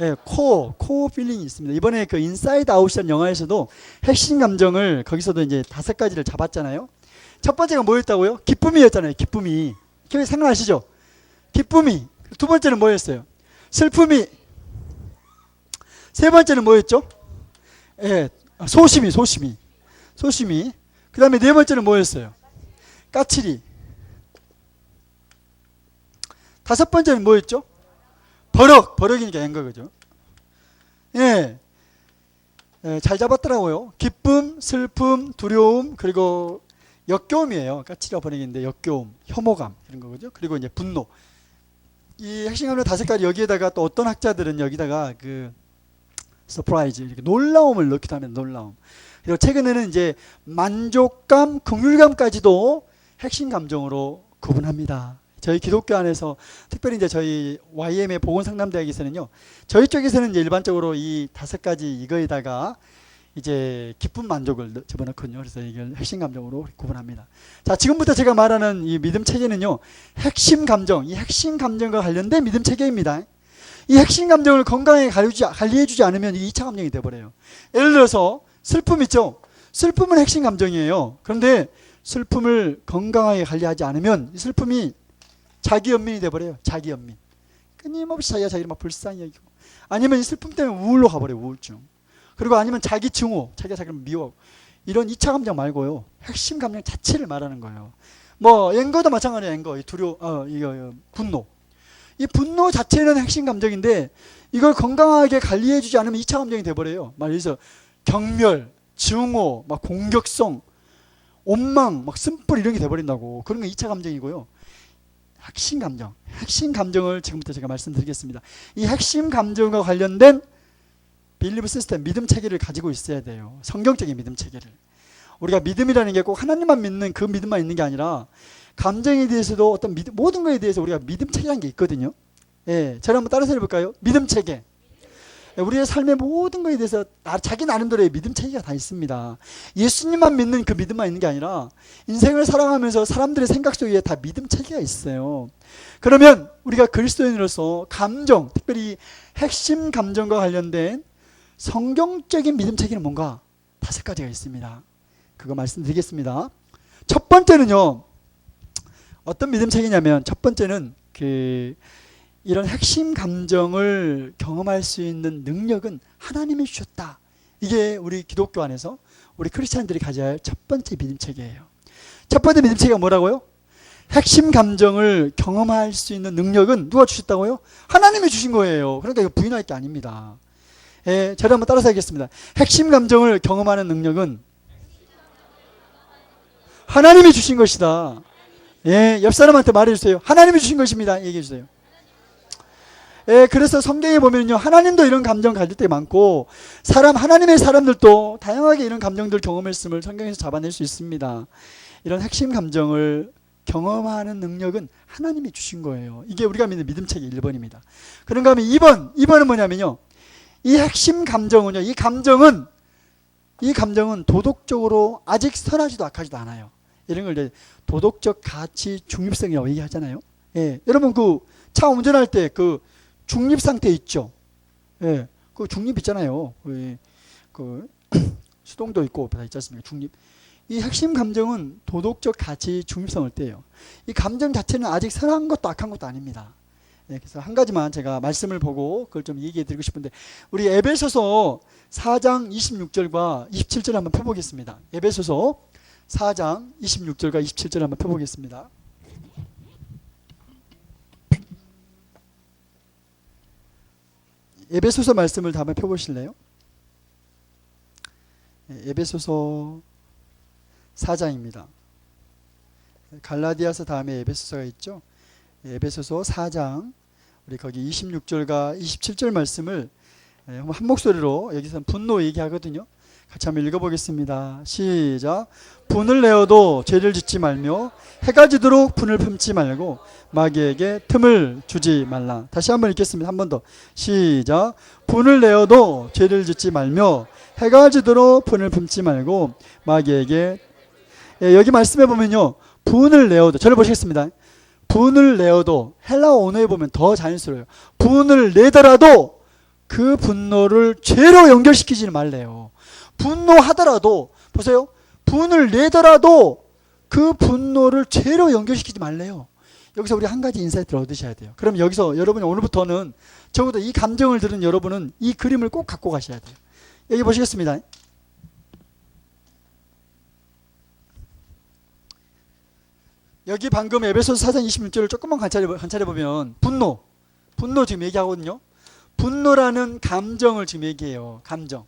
예, 코어 필링이 있습니다. 이번에 그 인사이드 아웃이라는 영화에서도 핵심 감정을 거기서도 이제 5가지를 잡았잖아요. 첫 번째가 뭐였다고요? 기쁨이었잖아요. 기쁨이. 기억이 생각나시죠? 기쁨이. 두 번째는 뭐였어요? 슬픔이. 세 번째는 뭐였죠? 예, 소심이. 그 다음에 네 번째는 뭐였어요? 까칠이. 5번째는 뭐였죠? 버럭이니까 한 거죠. 예. 예, 잘 잡았더라고요. 기쁨, 슬픔, 두려움, 그리고 역겨움이에요. 까칠이와 버럭인데 역겨움, 혐오감 이런 거죠. 그리고 이제 분노. 이 핵심 감정 5가지 여기에다가 또 어떤 학자들은 여기다가 그 서프라이즈, 이렇게 놀라움을 넣기도 합니다. 놀라움. 그리고 최근에는 이제 만족감, 긍휼감까지도 핵심 감정으로 구분합니다. 저희 기독교 안에서 특별히 이제 저희 YM의 보건상담대학에서는요, 저희 쪽에서는 이제 일반적으로 이 5가지 이거에다가 이제 기쁨 만족을 집어넣거든요. 그래서 이걸 핵심 감정으로 구분합니다. 자, 지금부터 제가 말하는 이 믿음 체계는요, 핵심 감정, 이 핵심 감정과 관련된 믿음 체계입니다. 이 핵심 감정을 건강하게 관리해주지 않으면 이 2차 감정이 돼버려요. 예를 들어서 슬픔 있죠? 슬픔은 핵심 감정이에요. 그런데 슬픔을 건강하게 관리하지 않으면 이 슬픔이 자기연민이 돼버려요. 자기연민. 끊임없이 자기를 막 불쌍히 여기고. 아니면 이 슬픔 때문에 우울로 가버려요. 우울증. 그리고 아니면 자기 증오, 자기가 자기를 미워하고. 이런 2차 감정 말고요. 핵심 감정 자체를 말하는 거예요. 뭐 앵거도 마찬가지예요. 앵거, 분노. 이 분노 자체는 핵심 감정인데 이걸 건강하게 관리해주지 않으면 2차 감정이 돼버려요. 막 여기서 경멸, 증오, 막 공격성, 원망, 막 쓴뿌리 이런 게 돼버린다고. 그런 건 2차 감정이고요. 핵심 감정을 지금부터 제가 말씀드리겠습니다. 이 핵심 감정과 관련된 빌리브 시스템, 믿음 체계를 가지고 있어야 돼요. 성경적인 믿음 체계를. 우리가 믿음이라는 게 꼭 하나님만 믿는 그 믿음만 있는 게 아니라 감정에 대해서도 어떤 모든 것에 대해서 우리가 믿음 체계라는 게 있거든요. 예, 저를 한번 따라서 해볼까요? 믿음 체계. 우리의 삶의 모든 것에 대해서 자기 나름대로의 믿음 체계가 다 있습니다. 예수님만 믿는 그 믿음만 있는 게 아니라 인생을 살아가면서 사람들의 생각 속에 다 믿음 체계가 있어요. 그러면 우리가 그리스도인으로서 감정, 특별히 핵심 감정과 관련된 성경적인 믿음 체계는 뭔가 5가지가 있습니다. 그거 말씀드리겠습니다. 첫 번째는요, 어떤 믿음 체계냐면 첫 번째는 이런 핵심 감정을 경험할 수 있는 능력은 하나님이 주셨다. 이게 우리 기독교 안에서 우리 크리스찬들이 가져야 할 첫 번째 믿음 체계예요. 첫 번째 믿음 체계가 뭐라고요? 핵심 감정을 경험할 수 있는 능력은 누가 주셨다고요? 하나님이 주신 거예요. 그러니까 이거 부인할 게 아닙니다. 예, 저를 한번 따라서 하겠습니다. 핵심 감정을 경험하는 능력은 하나님이 주신 것이다. 예, 옆 사람한테 말해주세요. 하나님이 주신 것입니다. 얘기해주세요. 예, 그래서 성경에 보면요, 하나님도 이런 감정 가질 때 많고, 하나님의 사람들도 다양하게 이런 감정들 경험했음을 성경에서 잡아낼 수 있습니다. 이런 핵심 감정을 경험하는 능력은 하나님이 주신 거예요. 이게 우리가 믿는 믿음 체계 1번입니다. 그런가 하면 2번은 뭐냐면요, 이 핵심 감정은요, 이 감정은 도덕적으로 아직 선하지도 악하지도 않아요. 이런 걸 이제 도덕적 가치 중립성이라고 얘기하잖아요. 예, 여러분 차 운전할 때 중립 상태 있죠. 예, 그 중립 있잖아요. 그 수동도 있고 다 있지 않습니까? 중립. 이 핵심 감정은 도덕적 가치 중립성을 떼요. 이 감정 자체는 아직 선한 것도 악한 것도 아닙니다. 예, 그래서 한 가지만 제가 말씀을 보고 그걸 좀 얘기해 드리고 싶은데, 우리 에베소서 4장 26절과 27절 한번 펴보겠습니다. 에베소서 4장 26절과 27절 한번 펴보겠습니다. 에베소서 말씀을 다 한번 펴보실래요? 에베소서 4장입니다. 갈라디아서 다음에 에베소서가 있죠. 에베소서 4장, 우리 거기 26절과 27절 말씀을 한 목소리로, 여기서는 분노 얘기하거든요. 같이 한번 읽어보겠습니다. 시작. 분을 내어도 죄를 짓지 말며 해가 지도록 분을 품지 말고 마귀에게 틈을 주지 말라. 다시 한번 읽겠습니다. 한 번 더. 시작. 분을 내어도 죄를 짓지 말며 해가 지도록 분을 품지 말고 마귀에게. 여기 말씀해 보면요, 분을 내어도, 저를 보시겠습니다. 분을 내어도, 헬라어 언어에 보면 더 자연스러워요. 분을 내더라도 그 분노를 죄로 연결시키지는 말래요. 분노하더라도, 보세요, 분을 내더라도 그 분노를 죄로 연결시키지 말래요. 여기서 우리 한 가지 인사이트를 얻으셔야 돼요. 그럼 여기서 여러분이 오늘부터는, 적어도 이 감정을 들은 여러분은 이 그림을 꼭 갖고 가셔야 돼요. 여기 보시겠습니다. 여기 방금 에베소서 4장 26절을 조금만 관찰해 보면 분노 지금 얘기하거든요. 분노라는 감정을 지금 얘기해요. 감정.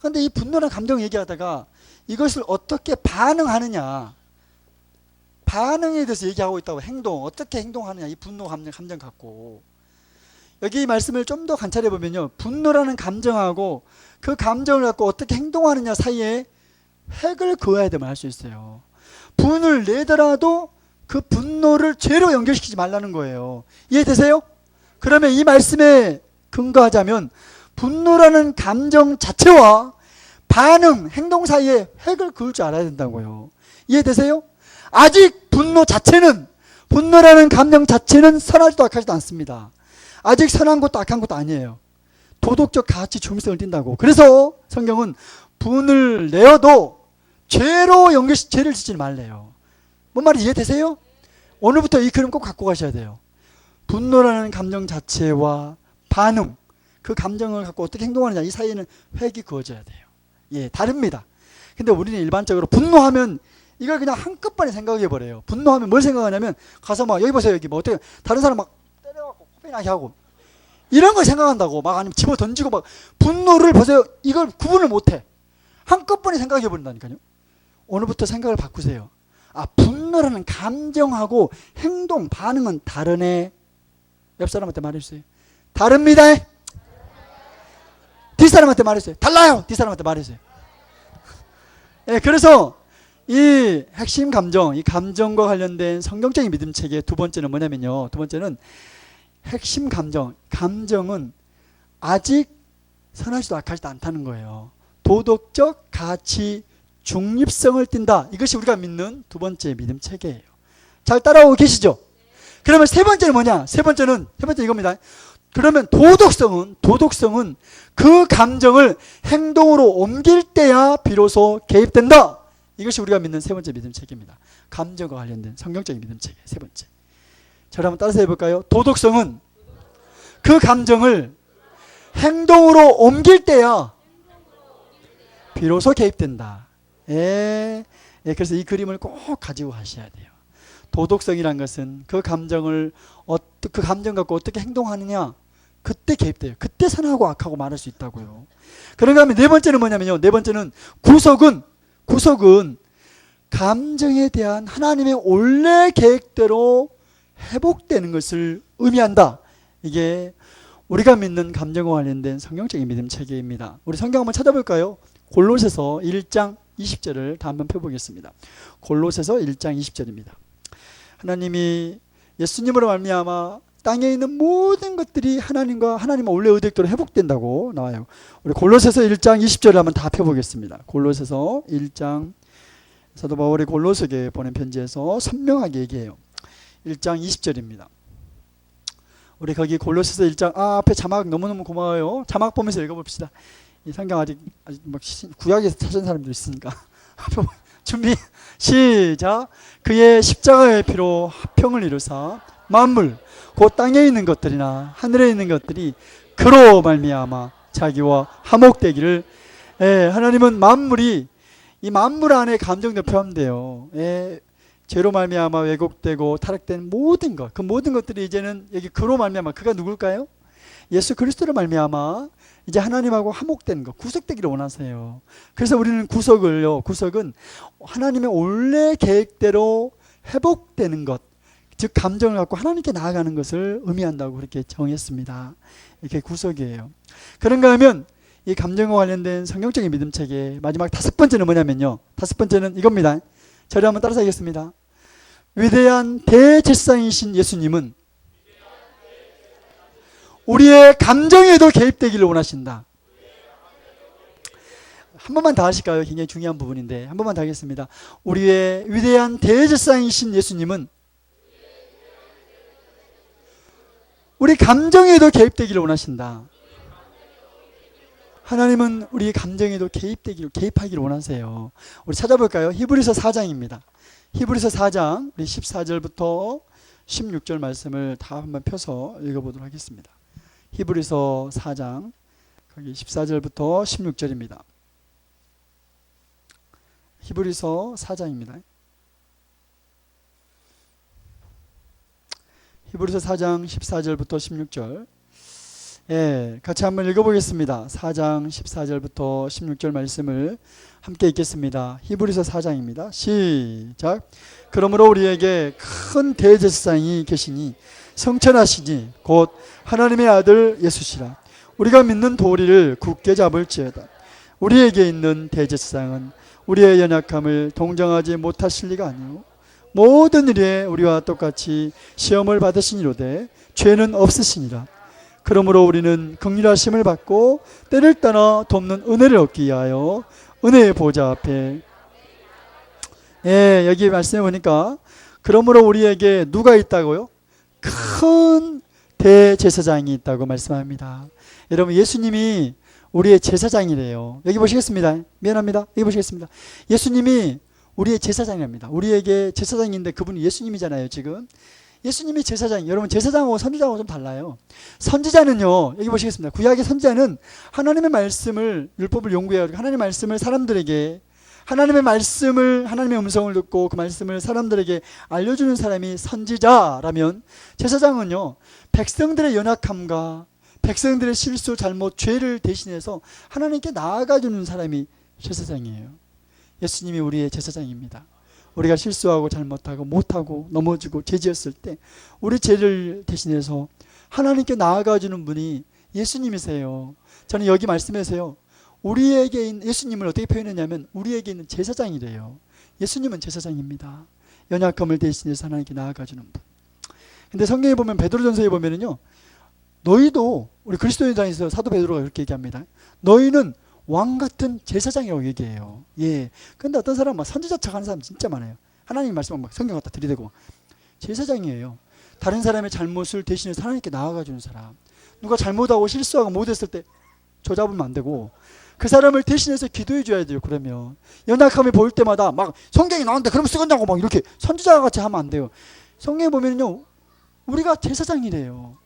그런데 이 분노라는 감정 얘기하다가 이것을 어떻게 반응하느냐, 반응에 대해서 얘기하고 있다고. 행동, 어떻게 행동하느냐, 이 분노 감정 갖고. 여기 이 말씀을 좀 더 관찰해 보면요, 분노라는 감정하고 그 감정을 갖고 어떻게 행동하느냐 사이에 핵을 그어야 되면 할 수 있어요. 분을 내더라도 그 분노를 죄로 연결시키지 말라는 거예요. 이해되세요? 그러면 이 말씀에 근거하자면 분노라는 감정 자체와 반응, 행동 사이에 핵을 그을 줄 알아야 된다고요. 이해되세요? 아직 분노라는 감정 자체는 선하지도 악하지도 않습니다. 아직 선한 것도 악한 것도 아니에요. 도덕적 가치 중립성을 띈다고. 그래서 성경은 분을 내어도 죄를 짓지 말래요. 뭔 말인지 이해되세요? 오늘부터 이 그림 꼭 갖고 가셔야 돼요. 분노라는 감정 자체와 반응, 그 감정을 갖고 어떻게 행동하느냐, 이 사이에는 획이 그어져야 돼요. 예, 다릅니다. 근데 우리는 일반적으로 분노하면 이걸 그냥 한꺼번에 생각해 버려요. 분노하면 뭘 생각하냐면, 가서 막, 여기 보세요, 여기 뭐 어떻게 다른 사람 막 때려갖고 코피 나게 하고 이런 걸 생각한다고. 막 아니면 집어 던지고 막. 분노를 보세요, 이걸 구분을 못해. 한꺼번에 생각해 버린다니까요. 오늘부터 생각을 바꾸세요. 분노라는 감정하고 행동, 반응은 다르네. 옆 사람한테 말해주세요. 다릅니다. 뒷사람한테 말해주세요. 달라요. 뒷사람한테 말해주세요. 예, 그래서 이 핵심 감정, 이 감정과 관련된 성경적인 믿음 체계 두 번째는 뭐냐면요, 두 번째는 핵심 감정은 아직 선하지도 악하지도 않다는 거예요. 도덕적 가치 중립성을 띈다. 이것이 우리가 믿는 두 번째 믿음 체계예요. 잘 따라오고 계시죠? 그러면 세 번째는 뭐냐? 세 번째 이겁니다. 그러면 도덕성은 그 감정을 행동으로 옮길 때야 비로소 개입된다. 이것이 우리가 믿는 세 번째 믿음 체계입니다. 감정과 관련된 성경적인 믿음 체계 세 번째. 저를 한번 따라서 해볼까요? 도덕성은 그 감정을 행동으로 옮길 때야 비로소 개입된다. 그래서 이 그림을 꼭 가지고 가셔야 돼요. 도덕성이란 것은 그 감정 갖고 어떻게 행동하느냐, 그때 개입돼요. 그때 선하고 악하고 말할 수 있다고요. 그런가 하면 네 번째는 뭐냐면요, 네 번째는 구속은 감정에 대한 하나님의 원래 계획대로 회복되는 것을 의미한다. 이게 우리가 믿는 감정과 관련된 성경적인 믿음 체계입니다. 우리 성경 한번 찾아볼까요? 골로새서 1장 20절을 다 한번 펴보겠습니다. 골로새서 1장 20절입니다. 하나님이 예수님으로 말미암아 땅에 있는 모든 것들이 하나님과 하나님의 원래 의도대로 회복된다고 나와요. 우리 골로새서 1장 20절을 한번 다 펴보겠습니다. 골로새서 1장, 사도 바울이 골로새에 보낸 편지에서 선명하게 얘기해요. 1장 20절입니다. 우리 거기 골로새서 1장 앞에 자막 너무너무 고마워요. 자막 보면서 읽어봅시다. 이 성경 아직 막 구약에서 찾은 사람도 있으니까 준비 시작. 그의 십자가의 피로 화평을 이루사 만물 곧 땅에 있는 것들이나 하늘에 있는 것들이 그로 말미암아 자기와 화목되기를. 하나님은 만물이 이 만물 안에 감정도 포함돼요. 죄로 말미암아 왜곡되고 타락된 모든 것, 그 모든 것들이 이제는 여기 그로 말미암아, 그가 누굴까요? 예수 그리스도로 말미암아 이제 하나님하고 화목된 것, 구속되기를 원하세요. 그래서 우리는 구속은 하나님의 원래 계획대로 회복되는 것, 즉 감정을 갖고 하나님께 나아가는 것을 의미한다고 그렇게 정했습니다. 이게 구속이에요. 그런가 하면 이 감정과 관련된 성경적인 믿음 체계 마지막 5번째는 뭐냐면요, 5번째는 이겁니다. 저를 한번 따라서 하겠습니다. 위대한 대제사장이신 예수님은 우리의 감정에도 개입되기를 원하신다. 한 번만 더 하실까요? 굉장히 중요한 부분인데 한 번만 더 하겠습니다. 우리의 위대한 대제사장이신 예수님은 우리 감정에도 개입되기를 원하신다. 하나님은 우리 감정에도 개입하기를 원하세요. 우리 찾아볼까요? 히브리서 4장입니다. 히브리서 4장 우리 14절부터 16절 말씀을 다 한번 펴서 읽어보도록 하겠습니다. 히브리서 4장 거기 14절부터 16절입니다. 히브리서 4장입니다. 히브리서 4장 14절부터 16절. 같이 한번 읽어보겠습니다. 4장 14절부터 16절 말씀을 함께 읽겠습니다. 히브리서 4장입니다. 시작. 그러므로 우리에게 큰 대제사장이 계시니 성천하시니 곧 하나님의 아들 예수시라. 우리가 믿는 도리를 굳게 잡을지어다. 우리에게 있는 대제사장은 우리의 연약함을 동정하지 못하실 리가 아니오. 모든 일에 우리와 똑같이 시험을 받으시니로되 죄는 없으시니라. 그러므로 우리는 긍휼하심을 받고 때를 따라 돕는 은혜를 얻기 위하여 은혜의 보좌 앞에. 여기 말씀해 보니까 그러므로 우리에게 누가 있다고요? 큰 대제사장이 있다고 말씀합니다. 여러분, 예수님이 우리의 제사장이래요. 여기 보시겠습니다. 미안합니다. 여기 보시겠습니다. 예수님이 우리의 제사장입니다. 우리에게 제사장인데 그분이 예수님이잖아요. 지금 예수님이 제사장. 여러분, 제사장하고 선지자하고 좀 달라요. 선지자는요, 여기 보시겠습니다. 구약의 선지자는 하나님의 말씀을, 율법을 연구해가지고 하나님의 말씀을 사람들에게, 하나님의 음성을 듣고 그 말씀을 사람들에게 알려주는 사람이 선지자라면, 제사장은요, 백성들의 연약함과 백성들의 실수, 잘못, 죄를 대신해서 하나님께 나아가주는 사람이 제사장이에요. 예수님이 우리의 제사장입니다. 우리가 실수하고 잘못하고 못하고 넘어지고 죄지었을 때 우리 죄를 대신해서 하나님께 나아가주는 분이 예수님이세요. 저는 여기 말씀에서요, 우리에게 있는, 예수님을 어떻게 표현했냐면 우리에게 있는 제사장이래요. 예수님은 제사장입니다. 연약함을 대신해서 하나님께 나아가주는 분. 근데 성경에 보면, 베드로전서에 보면은요, 너희도, 우리 그리스도인단에서 사도 베드로가 그렇게 얘기합니다. 너희는 왕 같은 제사장이라고 얘기해요. 근데 어떤 사람은 막 선지자 척 하는 사람 진짜 많아요. 하나님 말씀을 막 성경 갖다 들이대고. 제사장이에요. 다른 사람의 잘못을 대신해서 하나님께 나아가주는 사람. 누가 잘못하고 실수하고 못했을 때 조잡으면 안 되고, 그 사람을 대신해서 기도해 줘야 돼요. 그러면 연약함이 보일 때마다 막 성경이 나오는데 그럼 쓰겠냐고 막 이렇게 선지자 같이 하면 안 돼요. 성경에 보면요, 우리가 제사장이래요.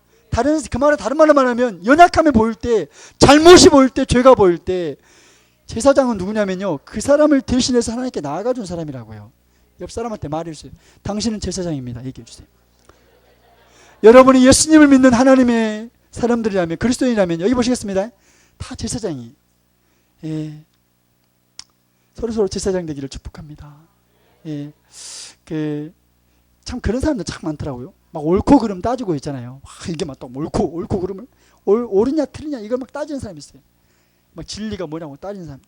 그 말을 다른 말로 말하면, 연약함이 보일 때, 잘못이 보일 때, 죄가 보일 때, 제사장은 누구냐면요, 그 사람을 대신해서 하나님께 나아가준 사람이라고요. 옆 사람한테 말해주세요. 당신은 제사장입니다. 얘기해주세요. 여러분이 예수님을 믿는 하나님의 사람들이라면, 그리스도인이라면, 여기 보시겠습니다. 다 제사장이. 서로 제사장 되기를 축복합니다. 참 그런 사람들 참 많더라고요. 막 옳고 그름 따지고 있잖아요. 이게 막 또 옳고 그름을 옳으냐 틀리냐 이걸 막 따지는 사람이 있어요. 막 진리가 뭐냐고 따지는 사람.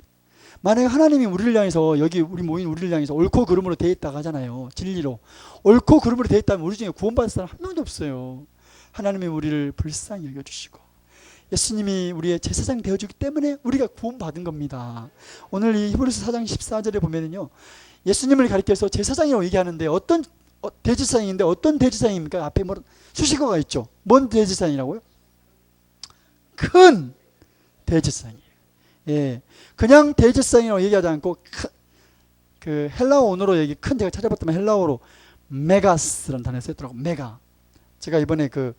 만약에 하나님이 우리를 향해서, 여기 우리 모인 우리를 향해서 옳고 그름으로 돼 있다고 하잖아요. 진리로 옳고 그름으로 돼 있다면 우리 중에 구원받을 사람 한 명도 없어요. 하나님이 우리를 불쌍히 여겨주시고 예수님이 우리의 제사장 되어주기 때문에 우리가 구원받은 겁니다. 오늘 이 히브리서 4장 14절에 보면은요, 예수님을 가리켜서 제사장이라고 얘기하는데, 어떤 대지상인데 어떤 대지상입니까? 앞에 뭐 수식어가 있죠. 뭔 대지상이라고요? 큰 대지상이에요. 예, 그냥 대지상이라고 얘기하지 않고 그 헬라어 언어로 얘기 큰 제가 찾아봤더니 헬라어로 메가스라는 단어를 썼더라고. 메가. 제가 이번에 그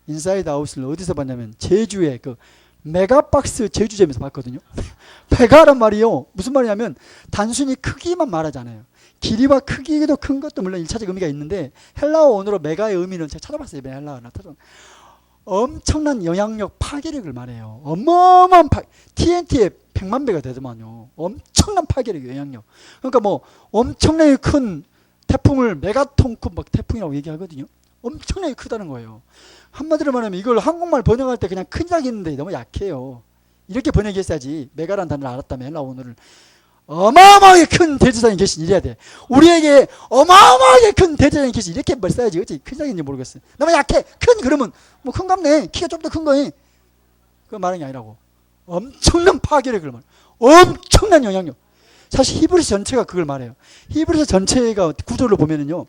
인사이드 아웃을 어디서 봤냐면 제주의 그 메가박스 제주점에서 봤거든요. 메가란 말이요. 무슨 말이냐면 단순히 크기만 말하잖아요. 길이와 크기도 큰 것도 물론 1차적 의미가 있는데 헬라어 언어로 메가의 의미는 제가 찾아봤어요. 헬라어 나타나 엄청난 영향력 파괴력을 말해요. 어마어마한 TNT의 100만 배가 되더만요. 엄청난 파괴력, 영향력. 그러니까 뭐 엄청나게 큰 태풍을 메가톤급 막 태풍이라고 얘기하거든요. 엄청나게 크다는 거예요. 한마디로 말하면 이걸 한국말 번역할 때 그냥 큰이라고 했는데 너무 약해요. 이렇게 번역했어야지. 메가라는 단어를 알았다면 헬라어 언어를 어마어마하게 큰 대제사장이 계신 이래야 돼. 우리에게 어마어마하게 큰 대제사장이 계신 이렇게 말 써야지. 어찌 큰 장인지 모르겠어요. 너무 약해. 큰 그러면 뭐 큰갑네. 키가 좀 더 큰 거니. 그거 말하는 게 아니라고. 엄청난 파괴력을 말해. 엄청난 영향력. 사실 히브리서 전체가 그걸 말해요. 히브리서 전체가 구조를 보면은요.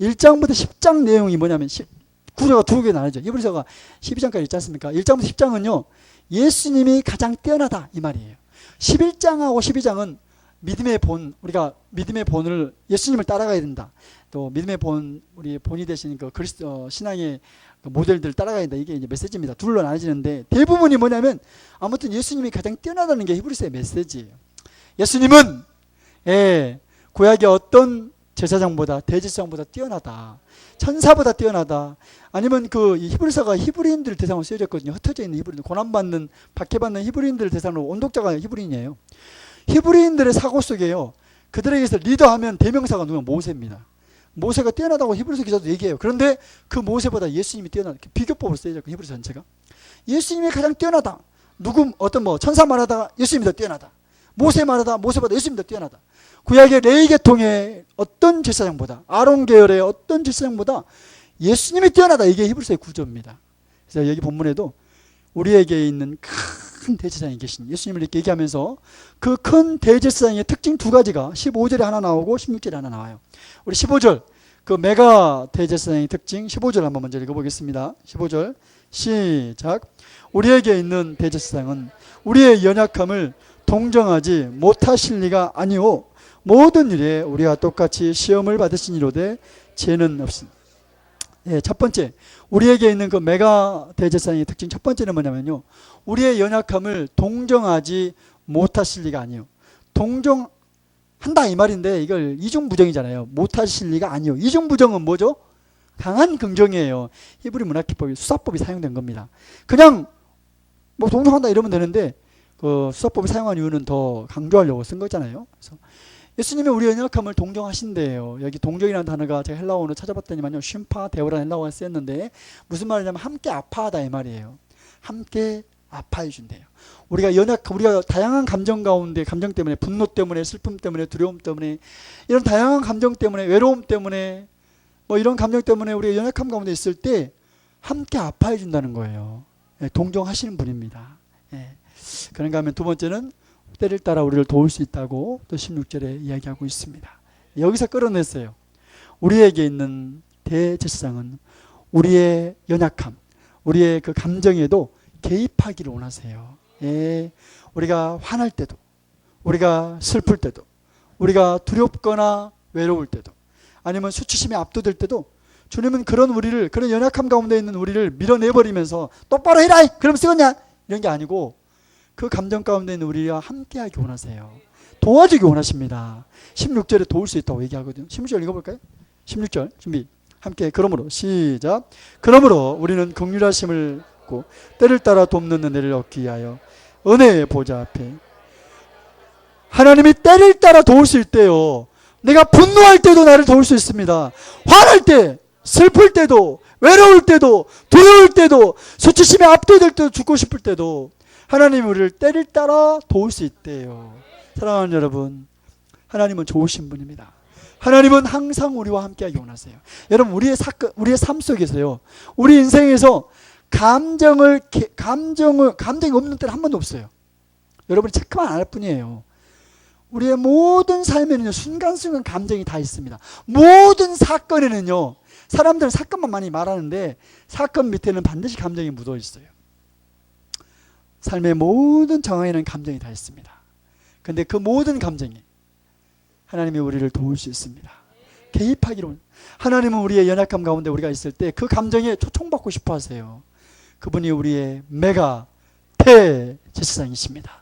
1장부터 10장 내용이 뭐냐면 구조가 두 개 나뉘죠. 히브리서가 12장까지 있지 않습니까? 1장부터 10장은요. 예수님이 가장 뛰어나다 이 말이에요. 11장하고 12장은 믿음의 본, 우리가 믿음의 본을 예수님을 따라가야 된다. 또 믿음의 본, 우리 본이 되신 그 그리스도 신앙의 그 모델들 따라가야 된다. 이게 이제 메시지입니다. 둘로 나눠지는데 대부분이 뭐냐면 아무튼 예수님이 가장 뛰어나다는 게 히브리서의 메시지예요. 예수님은 구약의 어떤 제사장보다 대제사장보다 뛰어나다. 천사보다 뛰어나다. 아니면 그 히브리서가 히브리인들 대상으로 쓰여졌거든요. 흩어져 있는 히브리인들, 고난받는, 박해받는 히브리인들 대상으로 온독자가 히브리인이에요. 히브리인들의 사고 속에요. 그들에게서 리더하면 대명사가 누구면 모세입니다. 모세가 뛰어나다고 히브리서 기자도 얘기해요. 그런데 그 모세보다 예수님이 뛰어나다. 비교법으로 쓰여졌고 히브리서 전체가. 예수님이 가장 뛰어나다. 어떤 뭐 천사 말하다가 예수님이 더 뛰어나다. 모세 말하다 모세보다 예수님이 더 뛰어나다. 구약의 레위 계통의 어떤 제사장보다 아론 계열의 어떤 제사장보다 예수님이 뛰어나다. 이게 히브리서의 구조입니다. 그래서 여기 본문에도 우리에게 있는 큰 대제사장이 계신 예수님을 이렇게 얘기하면서 그 큰 대제사장의 특징 두 가지가 15절에 하나 나오고 16절에 하나 나와요. 우리 15절 그 메가 대제사장의 특징 15절 한번 먼저 읽어보겠습니다. 15절 시작. 우리에게 있는 대제사장은 우리의 연약함을 동정하지 못하실 리가 아니오 모든 일에 우리와 똑같이 시험을 받으시니로되 죄는 없습니다. 첫 번째 우리에게 있는 그 메가 대제사장의 특징 첫 번째는 뭐냐면요. 우리의 연약함을 동정하지 못하실 리가 아니요. 동정한다 이 말인데 이걸 이중부정이잖아요. 못하실 리가 아니요. 이중부정은 뭐죠? 강한 긍정이에요. 히브리 문학기법이 수사법이 사용된 겁니다. 그냥 뭐 동정한다 이러면 되는데 그 수사법을 사용한 이유는 더 강조하려고 쓴 거잖아요. 그래서 예수님이 우리의 연약함을 동정하신대요. 여기 동정이라는 단어가 제가 헬라어로 찾아봤더니만요. 쉼파 데오라는 헬라어가 쓰였는데 무슨 말이냐면 함께 아파하다 이 말이에요. 함께 아파해 준대요. 우리가 다양한 감정 가운데 감정 때문에 분노 때문에 슬픔 때문에 두려움 때문에 이런 다양한 감정 때문에 외로움 때문에 뭐 이런 감정 때문에 우리가 연약함 가운데 있을 때 함께 아파해 준다는 거예요. 동정하시는 분입니다. 그런가 하면 두 번째는 때를 따라 우리를 도울 수 있다고 또 16절에 이야기하고 있습니다. 여기서 끌어냈어요. 우리에게 있는 대제사장은 우리의 연약함, 우리의 그 감정에도 개입하기를 원하세요. 우리가 화날 때도, 우리가 슬플 때도, 우리가 두렵거나 외로울 때도, 아니면 수치심에 압도될 때도 주님은 그런 연약함 가운데 있는 우리를 밀어내버리면서 똑바로 해라! 그럼 쓰겠냐? 이런 게 아니고 그 감정 가운데 있는 우리와 함께하기 원하세요. 도와주기 원하십니다. 16절에 도울 수 있다고 얘기하거든요. 16절 읽어볼까요? 16절 준비 함께 그러므로 시작. 그러므로 우리는 긍휼하심을 받고 때를 따라 돕는 은혜를 얻기 위하여 은혜의 보좌 앞에 하나님이 때를 따라 도울 수 있대요. 내가 분노할 때도 나를 도울 수 있습니다. 화날 때, 슬플 때도, 외로울 때도, 두려울 때도, 수치심에 압도될 때도, 죽고 싶을 때도 하나님이 우리를 때를 따라 도울 수 있대요. 사랑하는 여러분, 하나님은 좋으신 분입니다. 하나님은 항상 우리와 함께하기 원하세요. 여러분, 우리의 삶 속에서요, 우리 인생에서 감정이 없는 때는 한 번도 없어요. 여러분이 체크만 안 할 뿐이에요. 우리의 모든 삶에는요, 순간순간 감정이 다 있습니다. 모든 사건에는요, 사람들은 사건만 많이 말하는데 사건 밑에는 반드시 감정이 묻어 있어요. 삶의 모든 정황에는 감정이 다 있습니다. 근데 그 모든 감정이 하나님이 우리를 도울 수 있습니다. 개입하기로. 하나님은 우리의 연약함 가운데 우리가 있을 때 그 감정에 초청받고 싶어 하세요. 그분이 우리의 메가 대제사장이십니다.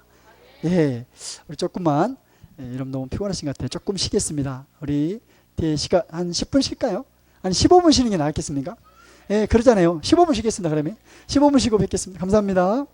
예, 우리 조금만, 여러분 너무 피곤하신 것 같아요. 조금 쉬겠습니다. 우리 뒤에 시간 한 10분 쉴까요? 한 15분 쉬는 게 나았겠습니까? 예, 그러잖아요. 15분 쉬겠습니다. 그러면 15분 쉬고 뵙겠습니다. 감사합니다.